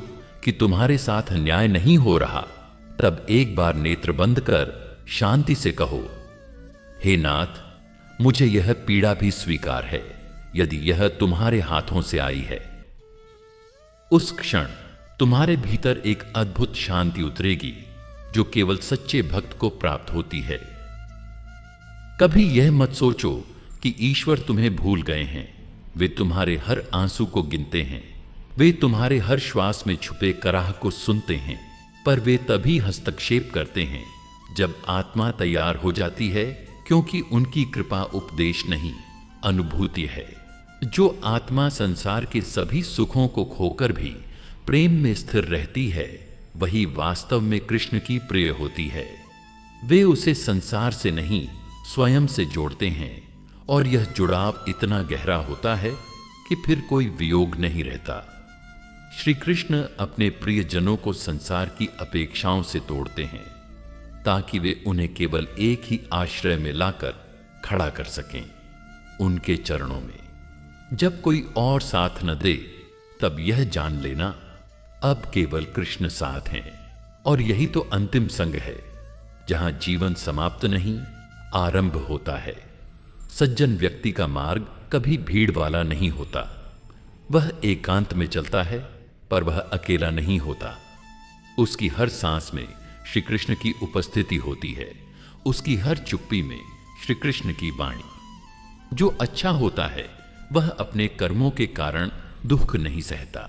कि तुम्हारे साथ न्याय नहीं हो रहा, तब एक बार नेत्र बंद कर शांति से कहो, हे नाथ, मुझे यह पीड़ा भी स्वीकार है, यदि यह तुम्हारे हाथों से आई है। उस क्षण तुम्हारे भीतर एक अद्भुत शांति उतरेगी, जो केवल सच्चे भक्त को प्राप्त होती है। कभी यह मत सोचो कि ईश्वर तुम्हें भूल गए हैं। वे तुम्हारे हर आंसू को गिनते हैं, वे तुम्हारे हर श्वास में छुपे कराह को सुनते हैं, पर वे तभी हस्तक्षेप करते हैं जब आत्मा तैयार हो जाती है, क्योंकि उनकी कृपा उपदेश नहीं, अनुभूति है। जो आत्मा संसार के सभी सुखों को खोकर भी प्रेम में स्थिर रहती है, वही वास्तव में कृष्ण की प्रिय होती है। वे उसे संसार से नहीं, स्वयं से जोड़ते हैं, और यह जुड़ाव इतना गहरा होता है कि फिर कोई वियोग नहीं रहता। श्री कृष्ण अपने प्रियजनों को संसार की अपेक्षाओं से तोड़ते हैं, ताकि वे उन्हें केवल एक ही आश्रय में लाकर खड़ा कर सकें, उनके चरणों में। जब कोई और साथ न दे, तब यह जान लेना, अब केवल कृष्ण साथ हैं, और यही तो अंतिम संग है, जहां जीवन समाप्त नहीं, आरंभ होता है। सज्जन व्यक्ति का मार्ग कभी भीड़ वाला नहीं होता। वह एकांत में चलता है, पर वह अकेला नहीं होता। उसकी हर सांस में श्री कृष्ण की उपस्थिति होती है, उसकी हर चुप्पी में श्री कृष्ण की वाणी। जो अच्छा होता है, वह अपने कर्मों के कारण दुख नहीं सहता।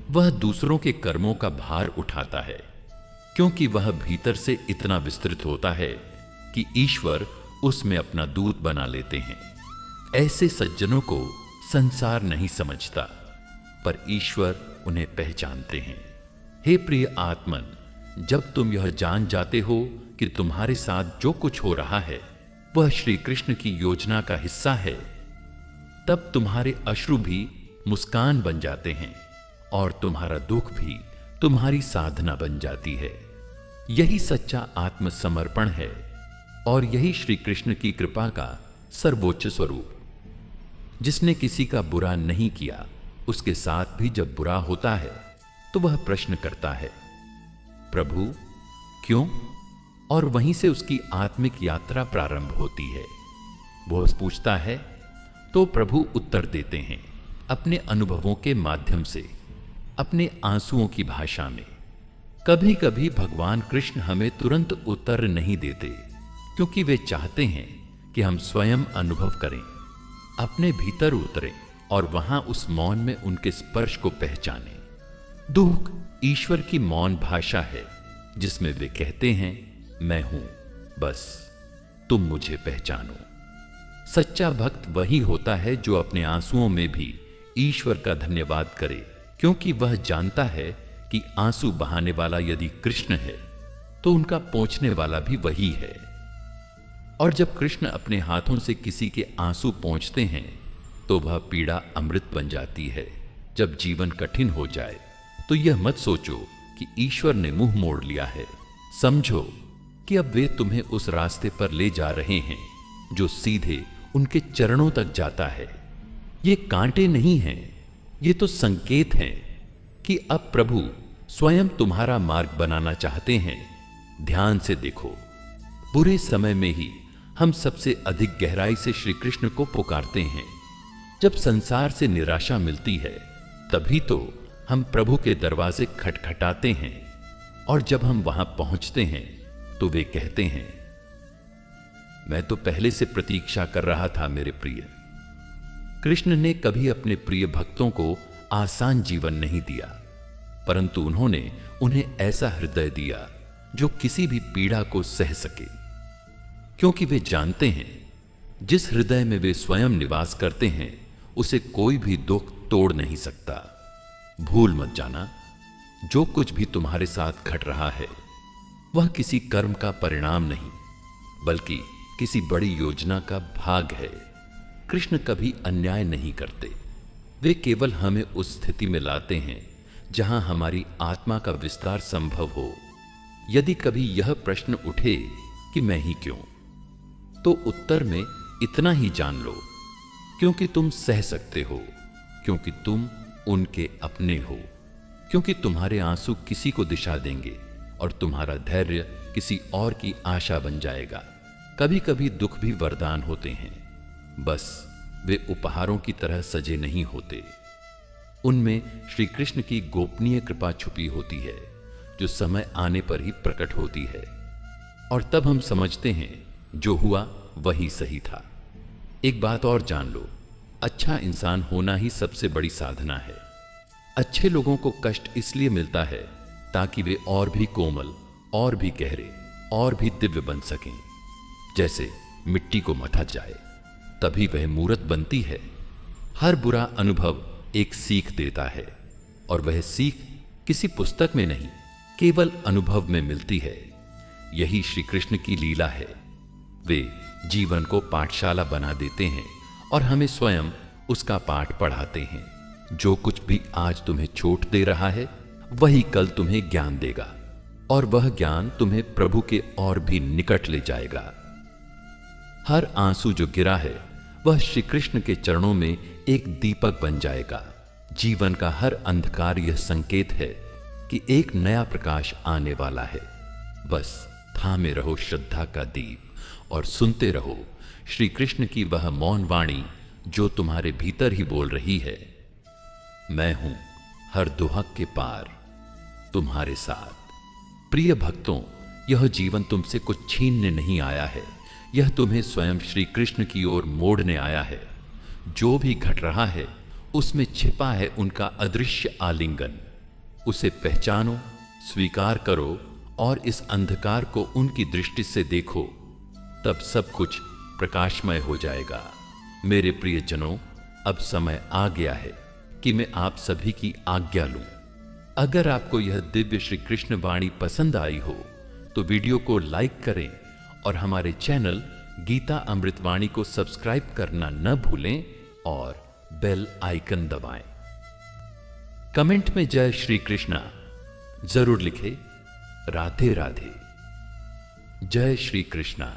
वह दूसरों के कर्मों का भार उठाता है, क्योंकि वह भीतर से इतना विस्तृत होता है कि ईश्वर उसमें अपना दूत बना लेते हैं। ऐसे सज्जनों को संसार नहीं समझता, पर ईश्वर उन्हें पहचानते हैं। हे प्रिय आत्मन, जब तुम यह जान जाते हो कि तुम्हारे साथ जो कुछ हो रहा है वह श्री कृष्ण की योजना का हिस्सा है, तब तुम्हारे अश्रु भी मुस्कान बन जाते हैं, और तुम्हारा दुख भी तुम्हारी साधना बन जाती है। यही सच्चा आत्मसमर्पण है, और यही श्री कृष्ण की कृपा का सर्वोच्च स्वरूप। जिसने किसी का बुरा नहीं किया, उसके साथ भी जब बुरा होता है तो वह प्रश्न करता है, प्रभु क्यों? और वहीं से उसकी आत्मिक यात्रा प्रारंभ होती है। वह पूछता है तो प्रभु उत्तर देते हैं, अपने अनुभवों के माध्यम से, अपने आंसुओं की भाषा में। कभी कभी भगवान कृष्ण हमें तुरंत उत्तर नहीं देते, क्योंकि वे चाहते हैं कि हम स्वयं अनुभव करें, अपने भीतर उतरें, और वहां उस मौन में उनके स्पर्श को पहचानें। दुख ईश्वर की मौन भाषा है, जिसमें वे कहते हैं, मैं हूं, बस तुम मुझे पहचानो। सच्चा भक्त वही होता है जो अपने आंसुओं में भी ईश्वर का धन्यवाद करे, क्योंकि वह जानता है कि आंसू बहाने वाला यदि कृष्ण है, तो उनका पोंछने वाला भी वही है। और जब कृष्ण अपने हाथों से किसी के आंसू पोंछते हैं, तो वह पीड़ा अमृत बन जाती है। जब जीवन कठिन हो जाए, तो यह मत सोचो कि ईश्वर ने मुंह मोड़ लिया है। समझो कि अब वे तुम्हें उस रास्ते पर ले जा रहे हैं जो सीधे उनके चरणों तक जाता है। ये कांटे नहीं हैं, ये तो संकेत हैं कि अब प्रभु स्वयं तुम्हारा मार्ग बनाना चाहते हैं। ध्यान से देखो, बुरे समय में ही हम सबसे अधिक गहराई से श्री कृष्ण को पुकारते हैं। जब संसार से निराशा मिलती है, तभी तो हम प्रभु के दरवाजे खटखटाते हैं, और जब हम वहां पहुंचते हैं तो वे कहते हैं, मैं तो पहले से प्रतीक्षा कर रहा था मेरे प्रिय। कृष्ण ने कभी अपने प्रिय भक्तों को आसान जीवन नहीं दिया, परंतु उन्होंने उन्हें ऐसा हृदय दिया जो किसी भी पीड़ा को सह सके, क्योंकि वे जानते हैं जिस हृदय में वे स्वयं निवास करते हैं उसे कोई भी दुख तोड़ नहीं सकता। भूल मत जाना, जो कुछ भी तुम्हारे साथ घट रहा है वह किसी कर्म का परिणाम नहीं, बल्कि किसी बड़ी योजना का भाग है। कृष्ण कभी अन्याय नहीं करते। वे केवल हमें उस स्थिति में लाते हैं जहां हमारी आत्मा का विस्तार संभव हो। यदि कभी यह प्रश्न उठे कि मैं ही क्यों, तो उत्तर में इतना ही जान लो, क्योंकि तुम सह सकते हो, क्योंकि तुम उनके अपने हो, क्योंकि तुम्हारे आंसू किसी को दिशा देंगे और तुम्हारा धैर्य किसी और की आशा बन जाएगा। कभी कभी दुख भी वरदान होते हैं, बस वे उपहारों की तरह सजे नहीं होते। उनमें श्री कृष्ण की गोपनीय कृपा छुपी होती है, जो समय आने पर ही प्रकट होती है, और तब हम समझते हैं जो हुआ वही सही था। एक बात और जान लो, अच्छा इंसान होना ही सबसे बड़ी साधना है। अच्छे लोगों को कष्ट इसलिए मिलता है ताकि वे और भी कोमल, और भी गहरे, और भी दिव्य बन सकें। जैसे मिट्टी को मथा जाए तभी वह मूरत बनती है। हर बुरा अनुभव एक सीख देता है, और वह सीख किसी पुस्तक में नहीं, केवल अनुभव में मिलती है। यही श्री कृष्ण की लीला है। वे जीवन को पाठशाला बना देते हैं और हमें स्वयं उसका पाठ पढ़ाते हैं। जो कुछ भी आज तुम्हें चोट दे रहा है, वही कल तुम्हें ज्ञान देगा, और वह ज्ञान तुम्हें प्रभु के और भी निकट ले जाएगा। हर आंसू जो गिरा है, वह श्री कृष्ण के चरणों में एक दीपक बन जाएगा। जीवन का हर अंधकार यह संकेत है कि एक नया प्रकाश आने वाला है। बस थामे रहो श्रद्धा का दीप और सुनते रहो श्री कृष्ण की वह मौन वाणी, जो तुम्हारे भीतर ही बोल रही है, मैं हूं हर दुहक के पार तुम्हारे साथ। प्रिय भक्तों, यह जीवन तुमसे कुछ छीनने नहीं आया है, यह तुम्हें स्वयं श्री कृष्ण की ओर मोड़ने आया है। जो भी घट रहा है, उसमें छिपा है उनका अदृश्य आलिंगन। उसे पहचानो, स्वीकार करो, और इस अंधकार को उनकी दृष्टि से देखो, तब सब कुछ प्रकाशमय हो जाएगा। मेरे प्रियजनों, अब समय आ गया है कि मैं आप सभी की आज्ञा लूं। अगर आपको यह दिव्य श्री कृष्ण वाणी पसंद आई हो तो वीडियो को लाइक करें और हमारे चैनल गीता अमृतवाणी को सब्सक्राइब करना न भूलें और बेल आइकन दबाएं। कमेंट में जय श्री कृष्णा जरूर लिखें। राधे राधे। जय श्री कृष्णा।